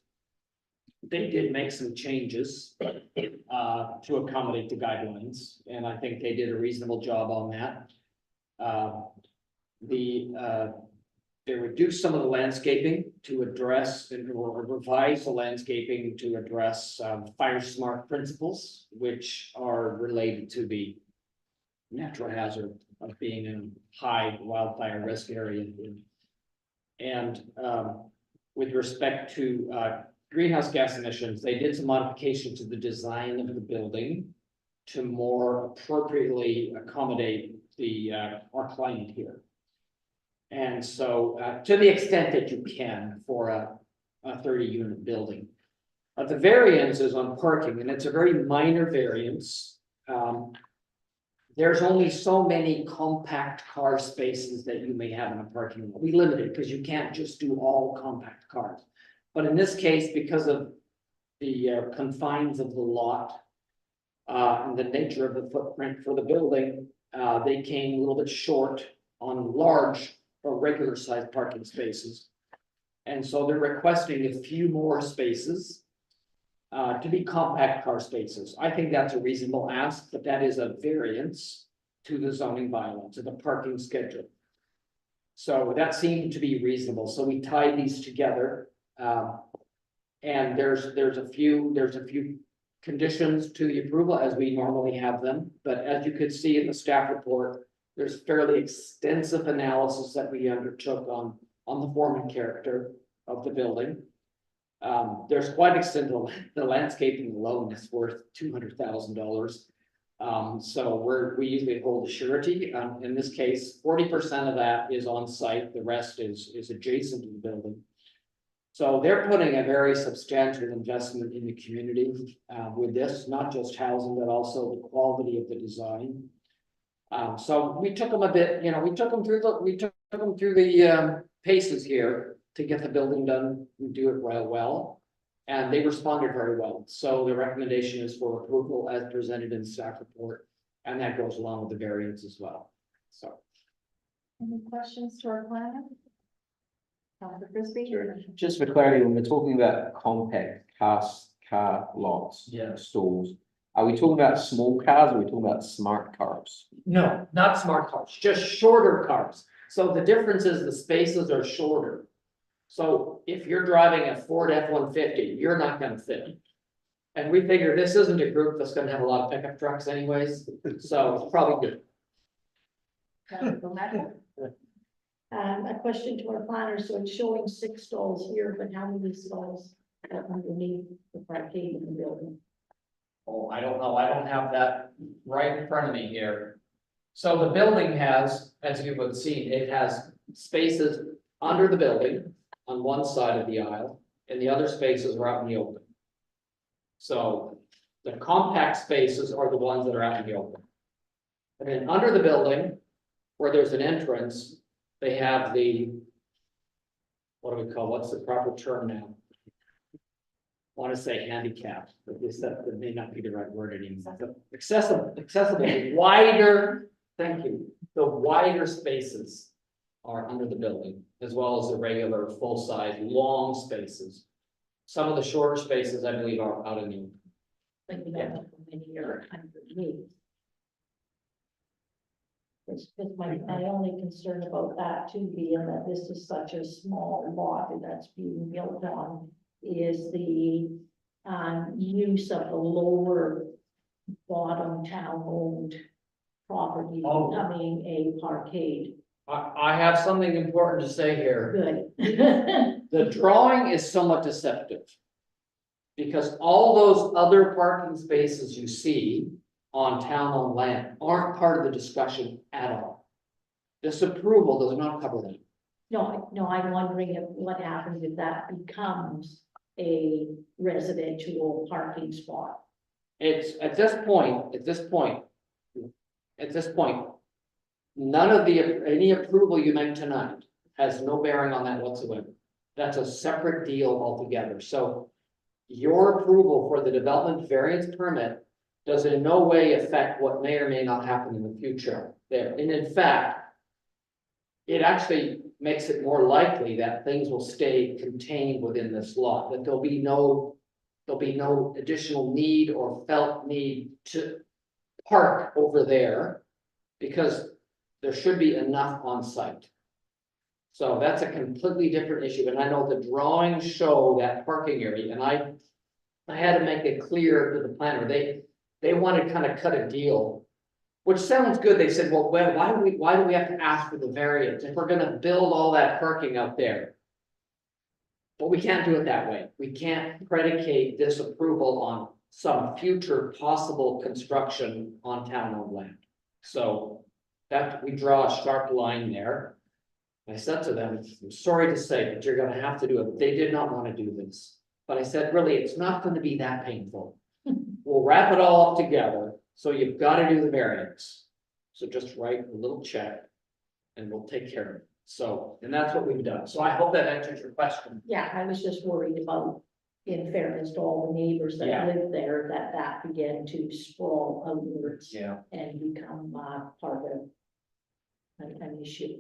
Speaker 3: make some changes to accommodate the guidelines, and I think they did a reasonable job on that. They reduced some of the landscaping to address or revise the landscaping to address fire smart principles, which are related to the natural hazard of being in high wildfire risk area. And with respect to greenhouse gas emissions, they did some modification to the design of the building to more appropriately accommodate the our climate here. And so to the extent that you can for a 30-unit building. The variance is on parking, and it's a very minor variance. There's only so many compact car spaces that you may have in a parking lot. We limit it because you can't just do all compact cars. But in this case, because of the confines of the lot and the nature of the footprint for the building, they came a little bit short on large or regular sized parking spaces. And so they're requesting a few more spaces to be compact car spaces. I think that's a reasonable ask, but that is a variance to the zoning bylaw, to the parking schedule. So that seemed to be reasonable. So we tied these together. And there's a few conditions to the approval as we normally have them. But as you could see in the staff report, there's fairly extensive analysis that we undertook on the form and character of the building. There's quite extensive, the landscaping alone is worth $200,000. So we usually hold a surety. In this case, 40% of that is on site. The rest is adjacent to the building. So they're putting a very substantial investment in the community with this, not just housing, but also the quality of the design. So we took them a bit, we took them through the paces here to get the building done and do it real well. And they responded very well. So the recommendation is for approval as presented in the staff report, and that goes along with the variance as well. So.
Speaker 7: Any questions to our planner? Dr. Frisbee?
Speaker 12: Sure. Just for clarity, when we're talking about compact car lots, stalls, are we talking about small cars or are we talking about smart cars?
Speaker 3: No, not smart cars, just shorter cars. So the difference is the spaces are shorter. So if you're driving a Ford F-150, you're not gonna fit. And we figure this isn't a group that's gonna have a lot of pickup trucks anyways, so it's probably good.
Speaker 11: A question to our planner, so it's showing 6 stalls here, but how many stalls are underneath the parkade in the building?
Speaker 15: Oh, I don't know, I don't have that right in front of me here. So the building has, as you would see, it has spaces under the building on one side of the aisle, and the other spaces are out in the open. So the compact spaces are the ones that are out in the open. And then under the building, where there's an entrance, they have the, what do we call, what's the proper term now? I want to say handicap, but this, that may not be the right word anymore. Accessible, wider, thank you. The wider spaces are under the building, as well as the regular, full-size, long spaces. Some of the shorter spaces, I believe, are out in the.
Speaker 11: Like you have how many are underneath? It's my only concern about that too, being that this is such a small lot that's being built on, is the use of the lower bottom town-owned property
Speaker 15: Oh.
Speaker 11: becoming a parkade.
Speaker 15: I have something important to say here.
Speaker 11: Good.
Speaker 15: The drawing is somewhat deceptive. Because all those other parking spaces you see on town-owned land aren't part of the discussion at all. This approval does not cover them.
Speaker 11: No, I'm wondering what happens if that becomes a residential parking spot.
Speaker 15: It's at this point, none of any approval you make tonight has no bearing on that whatsoever. That's a separate deal altogether. So your approval for the development variance permit does in no way affect what may or may not happen in the future there. And in fact, it actually makes it more likely that things will stay contained within this lot, that there'll be no additional need or felt need to park over there, because there should be enough on site. So that's a completely different issue, and I know the drawings show that parking area, and I had to make it clear to the planner, they want to kind of cut a deal, which sounds good. They said, well, why do we have to ask for the variance if we're gonna build all that parking out there? But we can't do it that way. We can't predicate this approval on some future possible construction on town-owned land. So that we draw a sharp line there. I said to them, I'm sorry to say, but you're gonna have to do it. They did not want to do this. But I said, really, it's not gonna be that painful. We'll wrap it all up together. So you've got to do the variance. So just write a little check and we'll take care of it. So, and that's what we've done. So I hope that answers your question.
Speaker 11: Yeah, I was just worried about, in fairness to all the neighbors that
Speaker 15: Yeah.
Speaker 11: live there, that began to sprawl outwards.
Speaker 15: Yeah.
Speaker 11: And become part of an issue.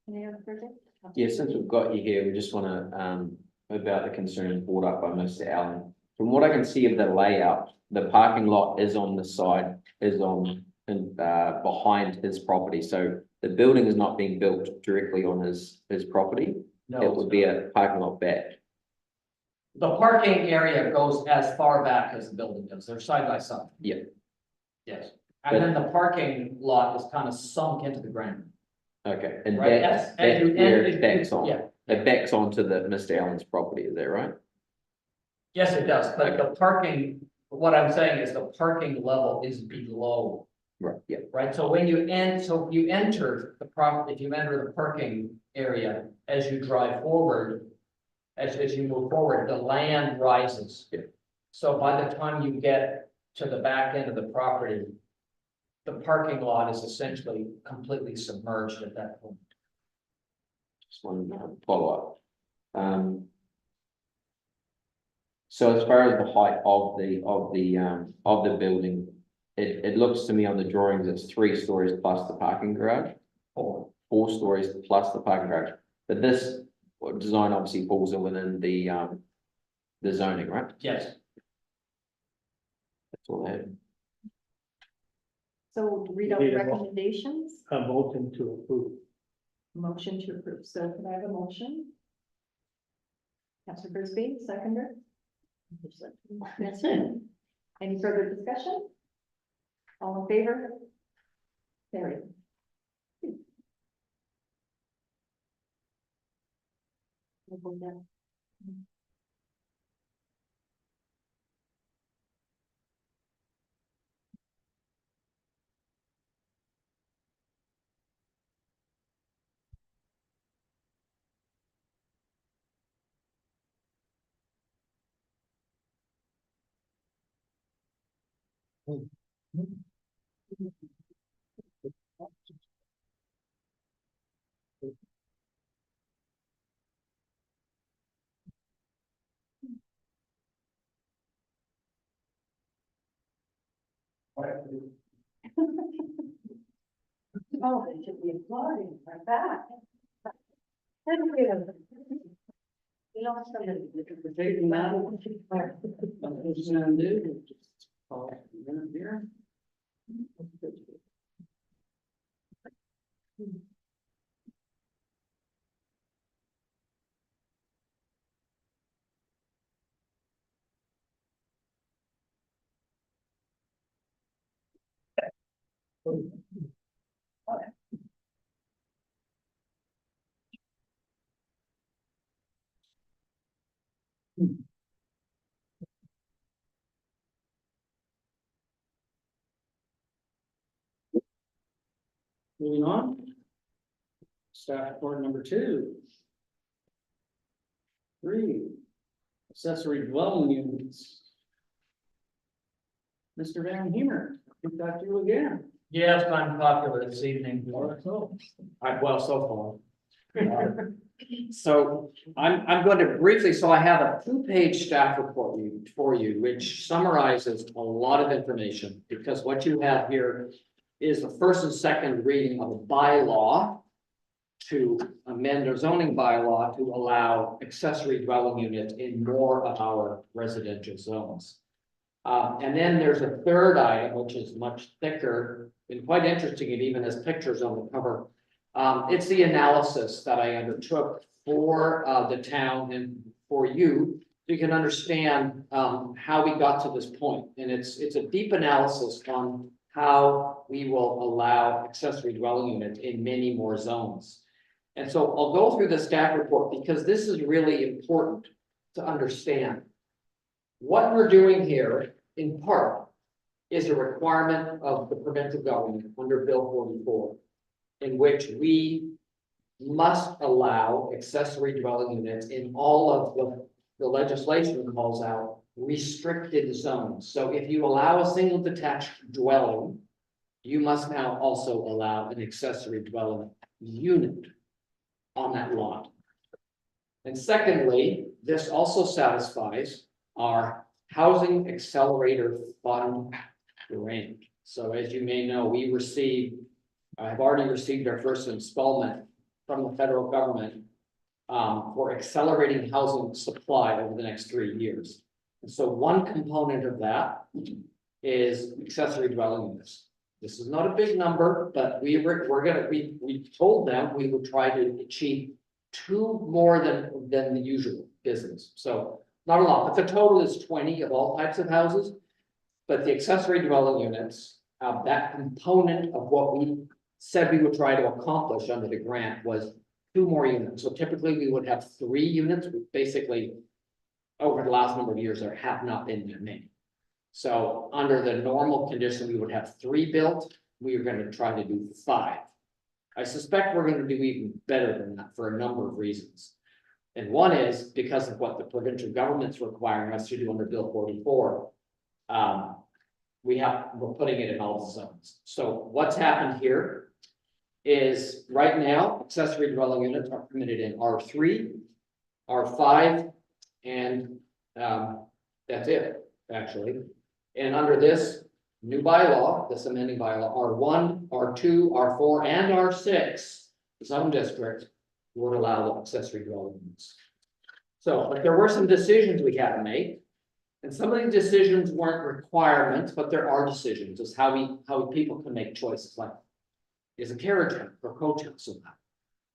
Speaker 7: Any other further?
Speaker 12: Yeah, since we've got you here, we just wanna, about the concerns brought up by Mr. Allen. From what I can see of the layout, the parking lot is on the side, behind his property, so the building is not being built directly on his property.
Speaker 15: No,
Speaker 12: It would be a parking lot back.
Speaker 15: the parking area goes as far back as the building does. They're side by side.
Speaker 12: Yeah.
Speaker 15: Yes. And then the parking lot is kind of sunk into the ground.
Speaker 12: Okay, and
Speaker 15: Right,
Speaker 12: that's
Speaker 15: and
Speaker 12: where
Speaker 15: it-
Speaker 12: it backs on.
Speaker 15: yeah.
Speaker 12: It backs onto the Mr. Allen's property, is that right?
Speaker 15: Yes, it does, but the parking, what I'm saying is the parking level is below,
Speaker 12: Right, yeah.
Speaker 15: right? So when you if you enter the parking area, as you drive forward, as you move forward, the land rises.
Speaker 12: Yeah.
Speaker 15: So by the time you get to the back end of the property, the parking lot is essentially completely submerged at that point.
Speaker 12: Just one follow up. So as far as the height of the building, it looks to me on the drawings, it's 3 stories plus the parking garage. 4 stories plus the parking garage, but this design obviously falls within the zoning, right?
Speaker 15: Yes.
Speaker 12: That's all I have.
Speaker 7: So read out
Speaker 10: Need
Speaker 7: the
Speaker 10: a mo-
Speaker 7: recommendations,
Speaker 10: A motion to approve.
Speaker 7: motion to approve. So can I have a motion? Councillor Brisby, seconder. That's it. Any further discussion? All in favor? Carried. Oh, they should be applauding like that. Thank you. You know, somebody.
Speaker 1: Taking that. What was gonna do? Just call it a minute here. Moving on. Staff report number 2. 3. Accessory dwelling units. Mr. Van Heemer, we've got you again.
Speaker 15: Yes, I'm popular this evening.
Speaker 1: So,
Speaker 15: Well, so far. So I'm going to briefly, so I have a 2-page staff report for you, which summarizes a lot of information, because what you have here is the first and second reading of a bylaw to amend a zoning bylaw to allow accessory dwelling units in more of our residential zones. And then there's a third item, which is much thicker and quite interesting, and even has pictures on the cover. It's the analysis that I undertook for the town and for you, so you can understand how we got to this point. And it's a deep analysis on how we will allow accessory dwelling units in many more zones. And so I'll go through the staff report because this is really important to understand. What we're doing here, in part, is a requirement of the provincial government under Bill 44, in which we must allow accessory dwelling units in all of the legislation calls out restricted zones. So if you allow a single detached dwelling, you must now also allow an accessory dwelling unit on that lot. And secondly, this also satisfies our Housing Accelerator Fund grant. So as you may know, I've already received our first installment from the federal government for accelerating housing supply over the next 3 years. And so one component of that is accessory dwelling units. This is not a big number, but we told them we would try to achieve 2 more than the usual business. So not a lot, but the total is 20 of all types of houses. But the accessory dwelling units, that component of what we said we would try to accomplish under the grant was 2 more units. So typically we would have 3 units. Basically, over the last number of years, there have not been that many. So under the normal condition, we would have 3 built. We are going to try to do 5. I suspect we're going to do even better than that for a number of reasons. And one is because of what the provincial government's requiring us to do under Bill 44. We're putting it in all the zones. So what's happened here is right now, accessory dwelling units are permitted in R3, R5, and that's it, actually. And under this new bylaw, this amending bylaw, R1, R2, R4, and R6 zone districts would allow accessory dwelling units. So, but there were some decisions we had to make. And some of these decisions weren't requirements, but there are decisions. It's how people can make choices, like, is a carriage house or coach house allowed?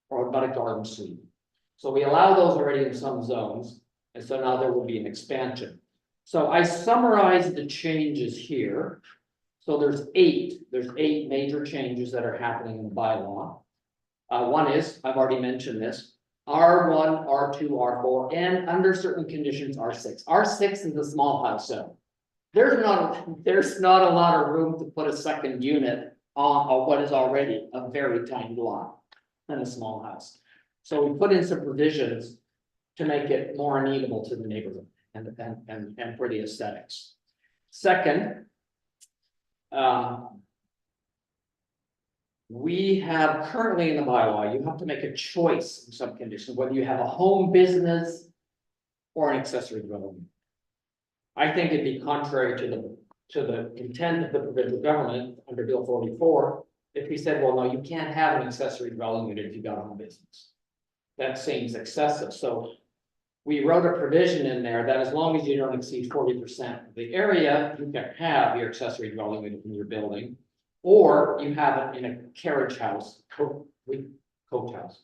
Speaker 15: Or about a garden suite. So we allow those already in some zones, and so now there will be an expansion. So I summarized the changes here. So there's 8 major changes that are happening in the bylaw. One is, I've already mentioned this, R1, R2, R4, and under certain conditions, R6. R6 is the small house zone. There's not a lot of room to put a second unit on what is already a very tiny lot and a small house. So we put in some provisions to make it more amenable to the neighborhood and for the aesthetics. Second, we have currently in the bylaw, you have to make a choice in some conditions, whether you have a home business or an accessory dwelling. I think it'd be contrary to the intent of the provincial government under Bill 44, if he said, well, no, you can't have an accessory dwelling unit if you've got a home business. That seems excessive, so we wrote a provision in there that as long as you don't exceed 40% of the area, you can have your accessory dwelling unit in your building. Or you have it in a carriage house, coach house,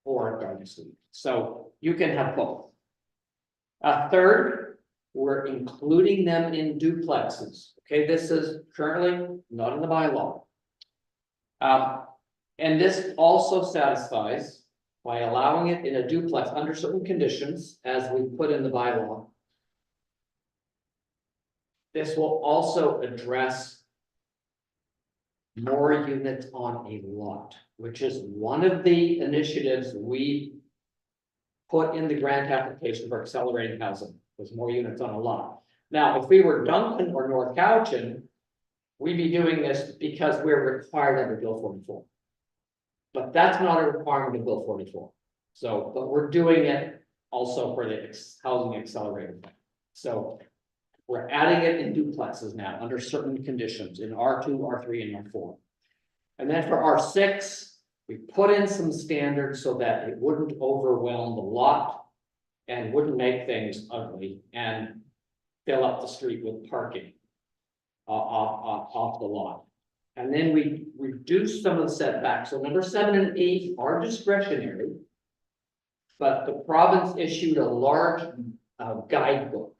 Speaker 15: or a garden suite. So you can have both. Third, we're including them in duplexes. Okay, this is currently not in the bylaw. And this also satisfies by allowing it in a duplex under certain conditions, as we put in the bylaw. This will also address more units on a lot, which is one of the initiatives we put in the grant application for accelerating housing, was more units on a lot. Now, if we were Duncan or North Cowichan, we'd be doing this because we're required under Bill 44. But that's not a requirement of Bill 44. So, but we're doing it also for the housing accelerator. So we're adding it in duplexes now under certain conditions in R2, R3, and R4. And then for R6, we put in some standards so that it wouldn't overwhelm the lot and wouldn't make things ugly and fill up the street with parking off the lot. And then we reduce some of the setbacks. So number 7 and 8 are discretionary, but the province issued a large guidebook.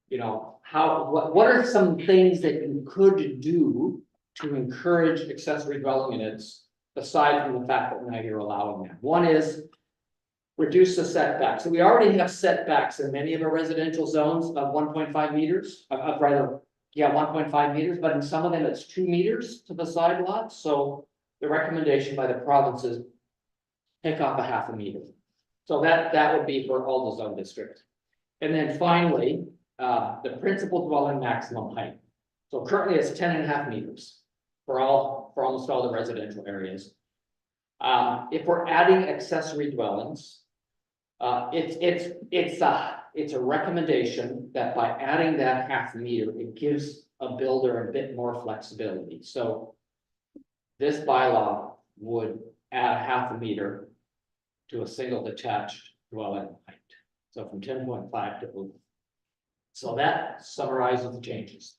Speaker 15: You know, what are some things that you could do to encourage accessory dwelling units, aside from the fact that now you're allowing them? One is reduce the setbacks. So we already have setbacks in many of our residential zones of 1.5 meters, rather, 1.5 meters, but in some of them it's 2 meters to the side lots. So the recommendation by the province is take off a half a meter. So that would be for all the zone districts. And then finally, the principal dwelling maximum height. So currently it's 10.5 meters for almost all the residential areas. If we're adding accessory dwellings, it's a recommendation that by adding that half meter, it gives a builder a bit more flexibility. So this bylaw would add half a meter to a single detached dwelling height. So from 10.5 to 0. So that summarizes the changes.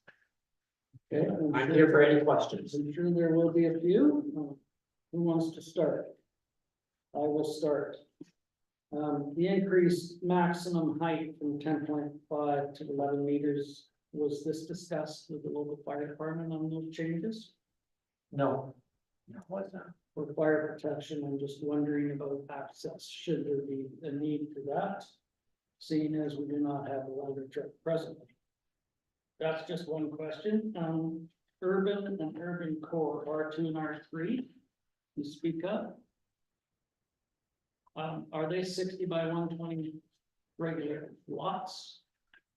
Speaker 1: Okay,
Speaker 15: I'm here for any questions.
Speaker 1: I'm sure there will be a few. Who wants to start? I will start. The increased maximum height from 10.5 to 11 meters, was this discussed with the local fire department on those changes?
Speaker 15: No. No, what's that?
Speaker 1: For fire protection, I'm just wondering about access. Should there be a need for that? Seeing as we do not have a ladder truck presently. That's just one question. Urban and urban core, R2 and R3. You speak up. Are they 60 by 120 regular lots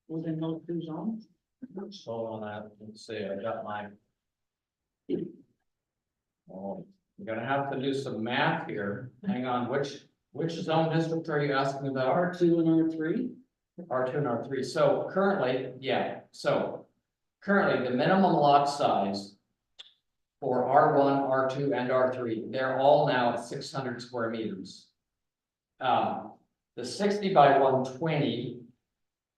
Speaker 1: within those two zones?
Speaker 12: So on that, let's see, I got my. Oh, I'm gonna have to do some math here. Hang on, which zone district are you asking about?
Speaker 1: R2 and R3?
Speaker 12: R2 and R3. So currently, currently the minimum lot size for R1, R2, and R3, they're all now at 600 square meters. The 60 by 120,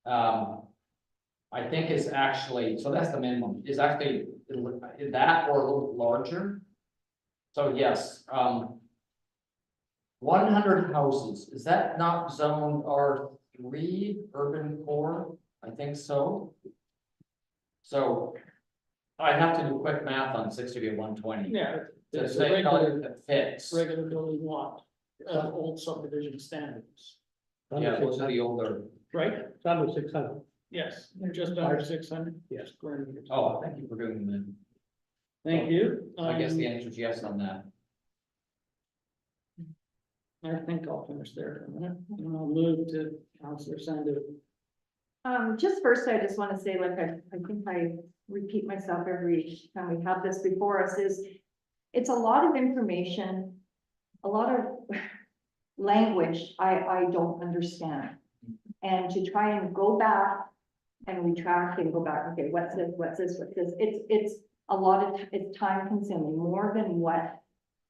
Speaker 12: I think is actually, so that's the minimum, is actually that or a little larger. So yes, 100 houses, is that not zone R3 urban core? I think so. So I have to do quick math on 60 to 120.
Speaker 1: Yeah.
Speaker 12: To
Speaker 1: It's a
Speaker 12: say
Speaker 1: regular,
Speaker 12: if it fits.
Speaker 1: regular building lot. old subdivision standards,
Speaker 12: Yeah, those are the older.
Speaker 1: right?
Speaker 10: Some are 600.
Speaker 1: Yes, they're just under 600.
Speaker 10: Yes.
Speaker 1: Square meters.
Speaker 12: Oh, thank you for doing that.
Speaker 1: Thank you.
Speaker 12: I guess the answer is yes on that.
Speaker 1: I think I'll finish there for a minute, and I'll move to Councillor Sandu.
Speaker 7: Just first, I just want to say, like, I think I repeat myself every time we have this before us, is it's a lot of information, a lot of language I don't understand. And to try and go back and retract and go back, okay, what's this, it's a lot of, it's time consuming, more than what,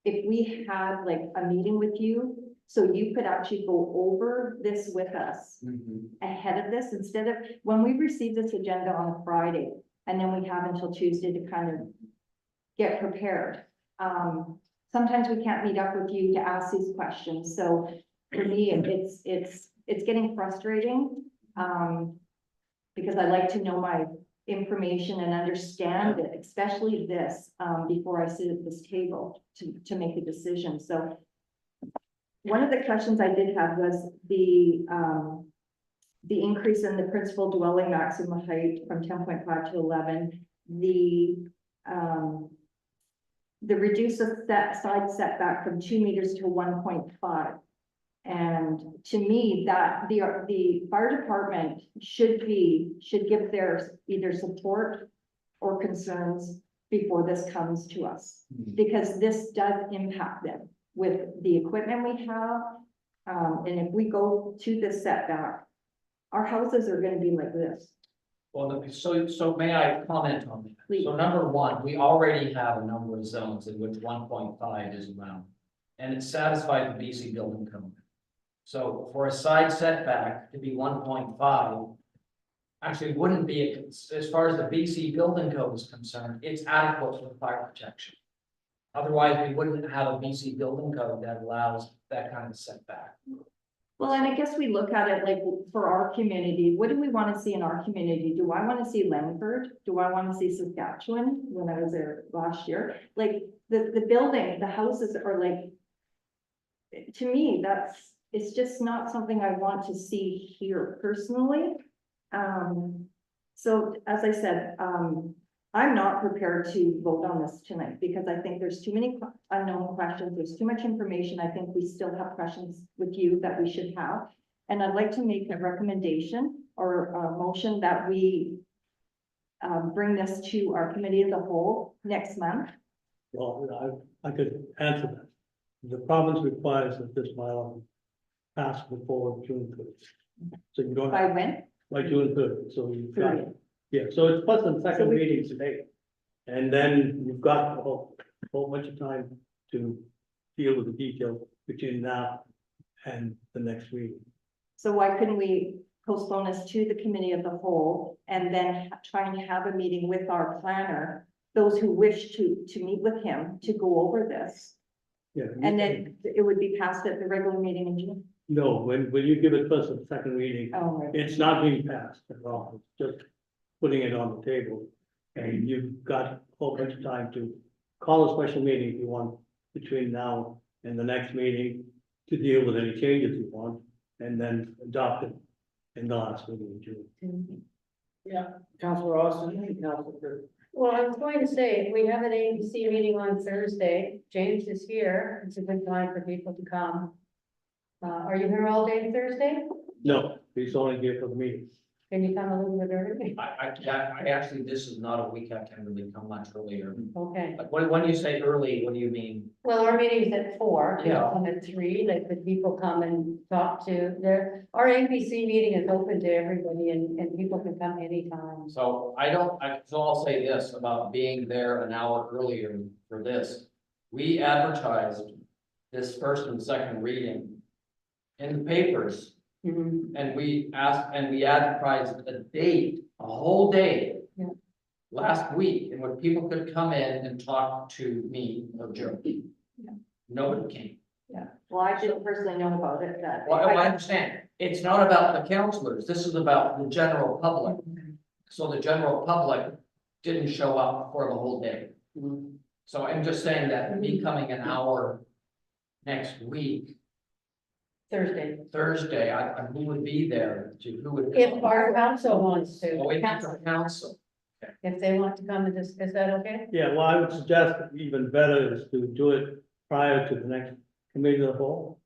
Speaker 7: if we had like a meeting with you, so you could actually go over this with us ahead of this, instead of, when we receive this agenda on a Friday, and then we have until Tuesday to kind of get prepared. Sometimes we can't meet up with you to ask these questions, so for me, it's getting frustrating, because I like to know my information and understand it, especially this, before I sit at this table to make a decision. So one of the questions I did have was the increase in the principal dwelling maximum height from 10.5 to 11, the reduce the side setback from 2 meters to 1.5. And to me, that the fire department should give their either support or concerns before this comes to us, because this does impact them with the equipment we have. And if we go to the setback, our houses are gonna be like this.
Speaker 15: Well, so may I comment on that?
Speaker 7: Please.
Speaker 15: So number one, we already have a number of zones in which 1.5 is allowed. And it satisfies the BC building code. So for a side setback to be 1.5, actually wouldn't be, as far as the BC building code is concerned, it's adequate for fire protection. Otherwise, we wouldn't have a BC building code that allows that kind of setback.
Speaker 7: Well, and I guess we look at it like for our community, what do we want to see in our community? Do I want to see Langford? Do I want to see Saskatchewan when I was there last year? Like the building, the houses are like, to me, it's just not something I want to see here personally. So as I said, I'm not prepared to vote on this tonight because I think there's too many unknown questions. There's too much information. I think we still have questions with you that we should have. And I'd like to make a recommendation or a motion that we bring this to our committee as a whole next month.
Speaker 10: Well, I could answer that. The province requires that this bylaw pass before June 30th. So you don't.
Speaker 7: By when?
Speaker 10: By June 30th, so you've got,
Speaker 7: 30th.
Speaker 10: yeah, so it's plus the second
Speaker 7: So we-
Speaker 10: reading today. And then you've got a whole bunch of time to deal with the detail between now and the next reading.
Speaker 7: So why couldn't we postpone this to the committee of the whole and then try and have a meeting with our planner, those who wish to meet with him to go over this?
Speaker 10: Yeah.
Speaker 7: And then it would be passed at the regular meeting in June.
Speaker 10: No, when you give it first and second reading,
Speaker 7: Oh, right.
Speaker 10: it's not being passed at all, it's just putting it on the table. And you've got a whole bunch of time to call a special meeting if you want between now and the next meeting to deal with any changes you want, and then adopt it in the last meeting in June.
Speaker 1: Yeah, Councillor Austin and Councillor.
Speaker 13: Well, I was going to say, we have an ABC meeting on Thursday. James is here. It's a good time for people to come. Are you here all day Thursday?
Speaker 10: No, he's only here for the meeting.
Speaker 13: Can you come a little bit early?
Speaker 15: I actually, this is not a week I can really come much earlier.
Speaker 13: Okay.
Speaker 15: But when you say early, what do you mean?
Speaker 13: Well, our meeting's at 4,
Speaker 15: Yeah.
Speaker 13: come at 3, like the people come and talk to our ABC meeting is open to everybody and people can come anytime.
Speaker 15: So so I'll say this about being there an hour earlier for this. We advertised this first and second reading in the papers. And we advertised a date, a whole day.
Speaker 13: Yeah.
Speaker 15: Last week, in which people could come in and talk to me or Joe.
Speaker 7: Yeah.
Speaker 15: Nobody came.
Speaker 7: Yeah, well, I didn't personally know about it, that.
Speaker 15: Well, I understand. It's not about the counselors. This is about the general public. So the general public didn't show up for the whole day. So I'm just saying that me coming an hour next week Thursday, who would be there? Who would?
Speaker 13: If our council wants to.
Speaker 15: Oh, if our council.
Speaker 13: If they want to come and discuss, is that okay?
Speaker 10: Yeah, well, I would suggest even better is to do it prior to the next committee of the whole.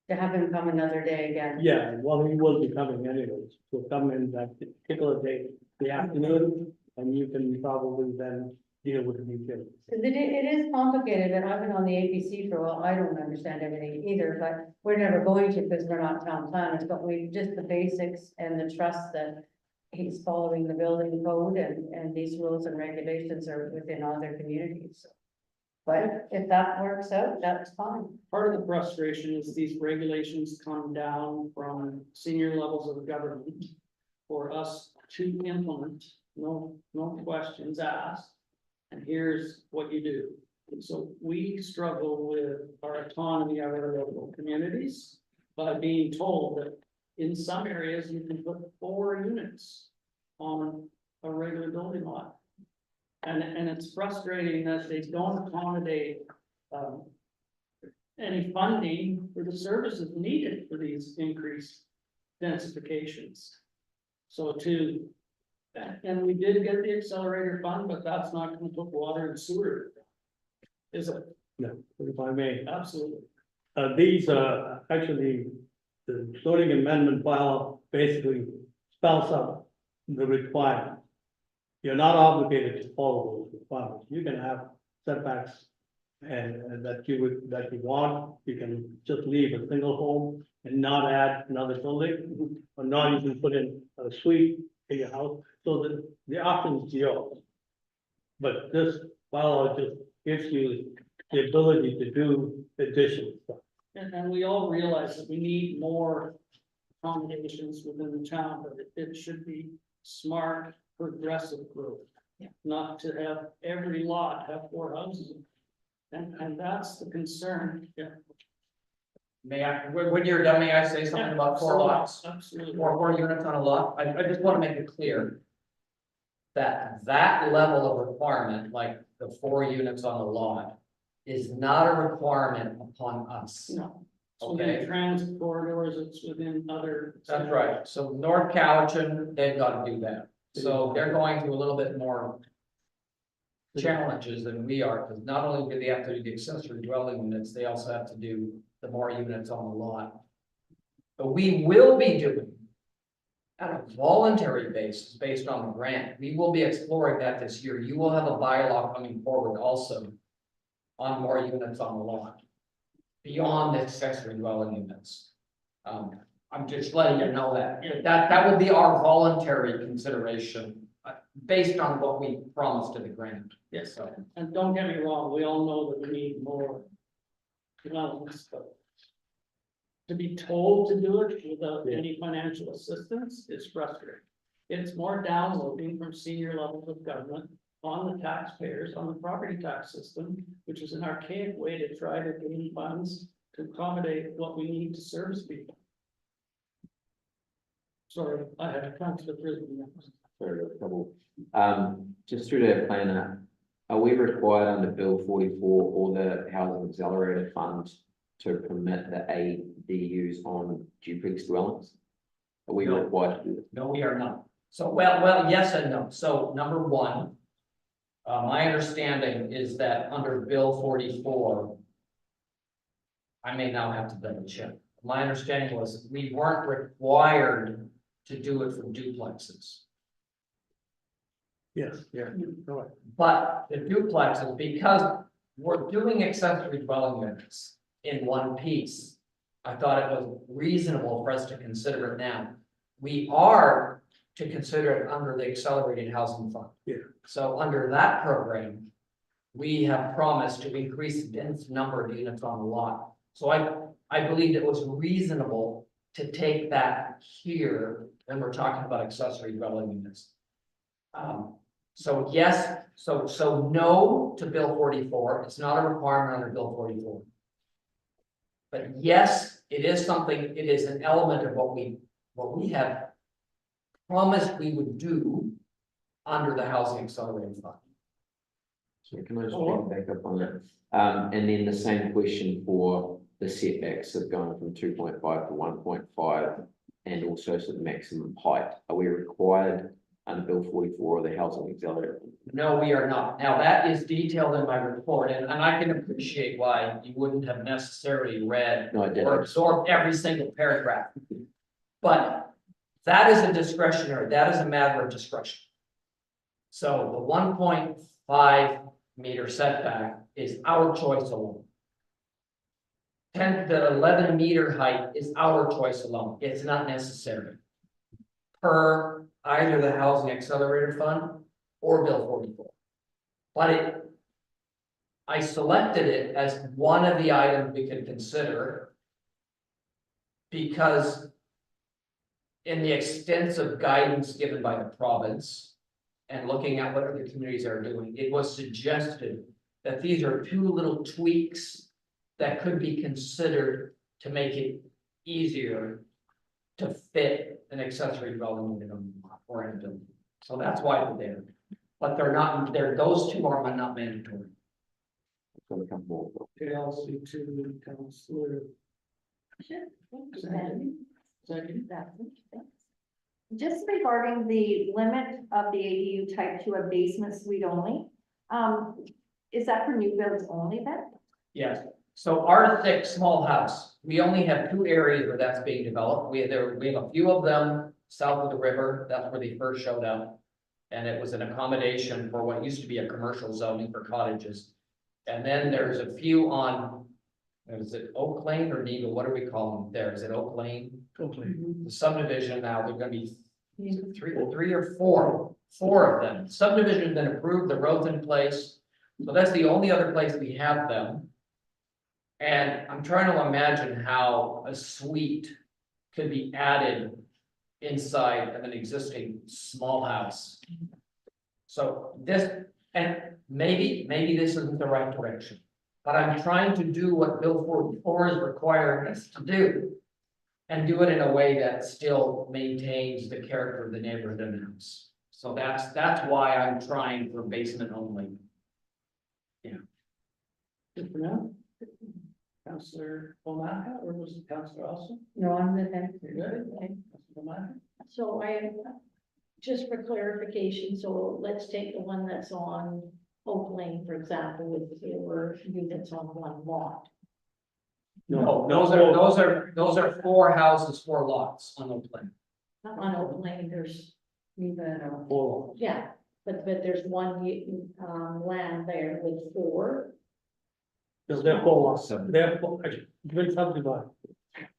Speaker 13: To have him come another day again?
Speaker 10: Yeah, well, he will be coming anyways, so come in that particular day, the afternoon, and you can probably then deal with the details.
Speaker 13: Cause it is complicated, and I've been on the APC for a while, I don't understand everything either, but we're never going to, because we're not town planners, but we, just the basics and the trust that he's following the building code and these rules and regulations are within all their communities, so. But if that works out, that's fine.
Speaker 1: Part of the frustration is these regulations come down from senior levels of the government for us to implement, no questions asked. And here's what you do. And so we struggle with our autonomy of our local communities by being told that in some areas you can put 4 units on a regular building lot. And it's frustrating that they don't accommodate, any funding for the services needed for these increased densifications. So and we did get the accelerator fund, but that's not gonna put water and sewer. Is it?
Speaker 10: No, if I may,
Speaker 1: Absolutely.
Speaker 10: these are actually, the zoning amendment bylaw basically spells out the requirement. You're not obligated to follow those requirements. You can have setbacks and that you want. You can just leave a single home and not add another building, or not even put in a suite in your house, so that the option is yours. But this bylaw just gives you the ability to do additional stuff.
Speaker 1: And we all realize that we need more accommodations within the town, but it should be smart, progressive growth. Not to have every lot have 4 houses. And that's the concern, yeah.
Speaker 15: May I, when you're done, may I say something about 4 lots?
Speaker 1: Absolutely.
Speaker 15: Or 4 units on a lot? I just want to make it clear. That level of requirement, like the 4 units on a lot, is not a requirement upon us.
Speaker 1: No.
Speaker 15: Okay.
Speaker 1: Within transit corridors, it's within other.
Speaker 15: That's right. So North Cowichan, they've got to do that. So they're going through a little bit more challenges than we are, because not only do they have to do the accessory dwelling units, they also have to do the more units on the lot. But we will be doing on a voluntary basis, based on the grant, we will be exploring that this year. You will have a bylaw coming forward also on more units on the lot, beyond the accessory dwelling units. I'm just letting you know that will be our voluntary consideration, based on what we promised to the grant.
Speaker 1: Yes, and don't get me wrong, we all know that we need more developments, but to be told to do it without any financial assistance is frustrating. It's more downloading from senior levels of government on the taxpayers, on the property tax system, which is an archaic way to try to gain funds to accommodate what we need to service people. Sorry, I had a conflict with
Speaker 12: Sorry, a couple. Just through the planner, are we required under Bill 44 or the Housing Accelerator Fund to permit the ADUs on duplex dwellings? Are we
Speaker 15: No.
Speaker 12: required to do that?
Speaker 15: No, we are not. So, well, yes and no. So number one, my understanding is that under Bill 44, I may now have to double check. My understanding was we weren't required to do it for duplexes.
Speaker 10: Yes, yeah, correct.
Speaker 15: But the duplexes, because we're doing accessory dwelling units in one piece, I thought it was reasonable for us to consider it now. We are to consider it under the Accelerated Housing Fund.
Speaker 10: Yeah.
Speaker 15: So under that program, we have promised to increase the number of units on the lot. So I believed it was reasonable to take that here when we're talking about accessory dwelling units. So yes, so no to Bill 44. It's not a requirement under Bill 44. But yes, it is something, it is an element of what we have promised we would do under the Housing Accelerated Fund.
Speaker 12: So can I just pick back up on that? And then the same question for the setbacks have gone from 2.5 to 1.5 and also some maximum height. Are we required under Bill 44 of the Housing Accelerator?
Speaker 15: No, we are not. Now, that is detailed in my report, and I can appreciate why you wouldn't have necessarily read
Speaker 12: No, I
Speaker 15: or
Speaker 12: didn't.
Speaker 15: absorbed every single paragraph. But that is a discretionary, that is a matter of discretion. So the 1.5 meter setback is our choice alone. 10 to 11 meter height is our choice alone. It's not necessary. Per either the Housing Accelerator Fund or Bill 44. But I selected it as one of the items we could consider because in the extensive guidance given by the province and looking at what other communities are doing, it was suggested that these are two little tweaks that could be considered to make it easier to fit an accessory dwelling unit or in a building. So that's why they're there. But they're not, those two are not mandatory.
Speaker 12: Gonna come more.
Speaker 1: Okay, I'll see to Councillor.
Speaker 7: Just regarding the limit of the ADU type to a basement suite only, is that for new builds only then?
Speaker 15: Yes, so R6 small house, we only have two areas where that's being developed. We have a few of them south of the river, that's where they first showed up. And it was an accommodation for what used to be a commercial zoning for cottages. And then there's a few on, is it Oak Lane or Needle, what do we call them there? Is it Oak Lane?
Speaker 1: Oak Lane.
Speaker 15: The subdivision now, there's gonna be three or four of them. Subdivision's been approved, the road's in place. So that's the only other place we have them. And I'm trying to imagine how a suite could be added inside of an existing small house. So this, and maybe this isn't the right direction, but I'm trying to do what Bill 44 is requiring us to do. And do it in a way that still maintains the character of the neighborhood and the house. So that's why I'm trying for basement only.
Speaker 1: Good for now. Councillor Omaka, or was it Councillor Austin?
Speaker 11: No, I'm the head.
Speaker 1: You're good? Okay. Councillor Omaka?
Speaker 11: So I, just for clarification, so let's take the one that's on Oak Lane, for example, with there were units on one lot.
Speaker 15: No, those are 4 houses, 4 lots on Oak Lane.
Speaker 11: On Oak Lane, there's even, yeah, but there's one, land there with 4.
Speaker 10: Because they're four lots, they're been subdivided.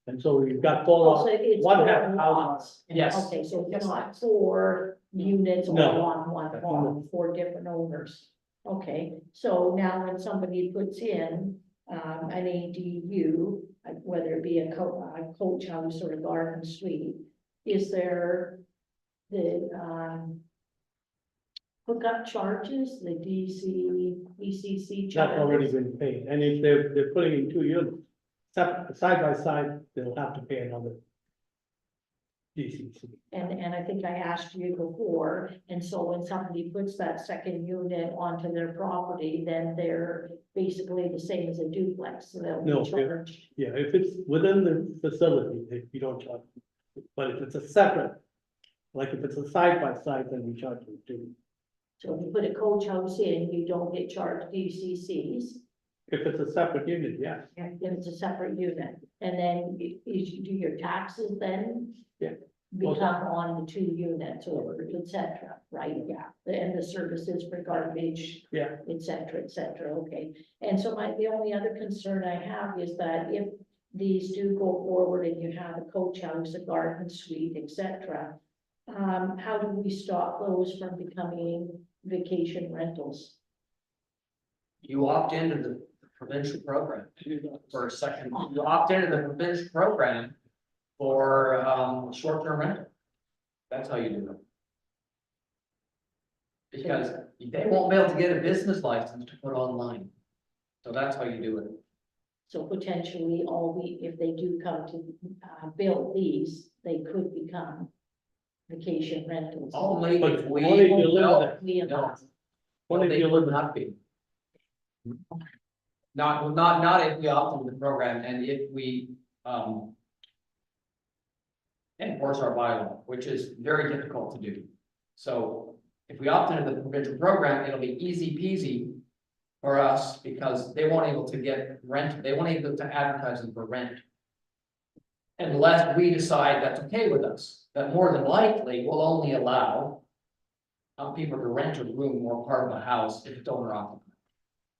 Speaker 10: And so we've got 4
Speaker 11: Oh,
Speaker 10: lots,
Speaker 11: so it's
Speaker 10: one
Speaker 11: 4
Speaker 10: half house.
Speaker 11: lots.
Speaker 15: Yes.
Speaker 11: Okay, so it's not 4 units all
Speaker 10: No.
Speaker 11: on one farm, 4 different owners. Okay, so now when somebody puts in, an ADU, whether it be a coach house or a garden suite, is there the, hookup charges, the ECC
Speaker 10: That's already
Speaker 11: charges?
Speaker 10: been paid, and if they're putting in 2 units, side by side, they'll have to pay another DCC.
Speaker 11: And I think I asked you before, and so when somebody puts that second unit onto their property, then they're basically the same as a duplex, so they'll
Speaker 10: No,
Speaker 11: be charged.
Speaker 10: Yeah, if it's within the facility, you don't charge. But if it's a separate, like if it's a side by side, then we charge them too.
Speaker 11: So if you put a coach house in, you don't get charged DCCs,
Speaker 10: If it's a separate unit, yes.
Speaker 11: if it's a separate unit, and then you do your taxes then?
Speaker 10: Yeah.
Speaker 11: Become on the 2 units or et cetera, right? Yeah, and the services for garbage.
Speaker 10: Yeah.
Speaker 11: Et cetera, okay. And so the only other concern I have is that if these do go forward and you have a coach house, a garden suite, et cetera, how do we stop those from becoming vacation rentals?
Speaker 15: You opt into the provincial program for a second, you opt into the provincial program for, short-term rental. That's how you do it. Because they won't be able to get a business license to put online. So that's how you do it.
Speaker 11: So potentially if they do come to, build these, they could become vacation rentals.
Speaker 15: Only
Speaker 10: But
Speaker 15: if we,
Speaker 10: only if you live
Speaker 15: no,
Speaker 10: there.
Speaker 11: We are not.
Speaker 10: Only if
Speaker 15: they
Speaker 10: you
Speaker 15: would
Speaker 10: live
Speaker 15: not be. Not if we opt into the program and if we, enforce our bylaw, which is very difficult to do. So if we opt into the provincial program, it'll be easy peasy for us because they won't able to get rent, they won't able to advertise them for rent. Unless we decide that's okay with us, that more than likely will only allow people to rent a room or part of a house if it's owner occupied.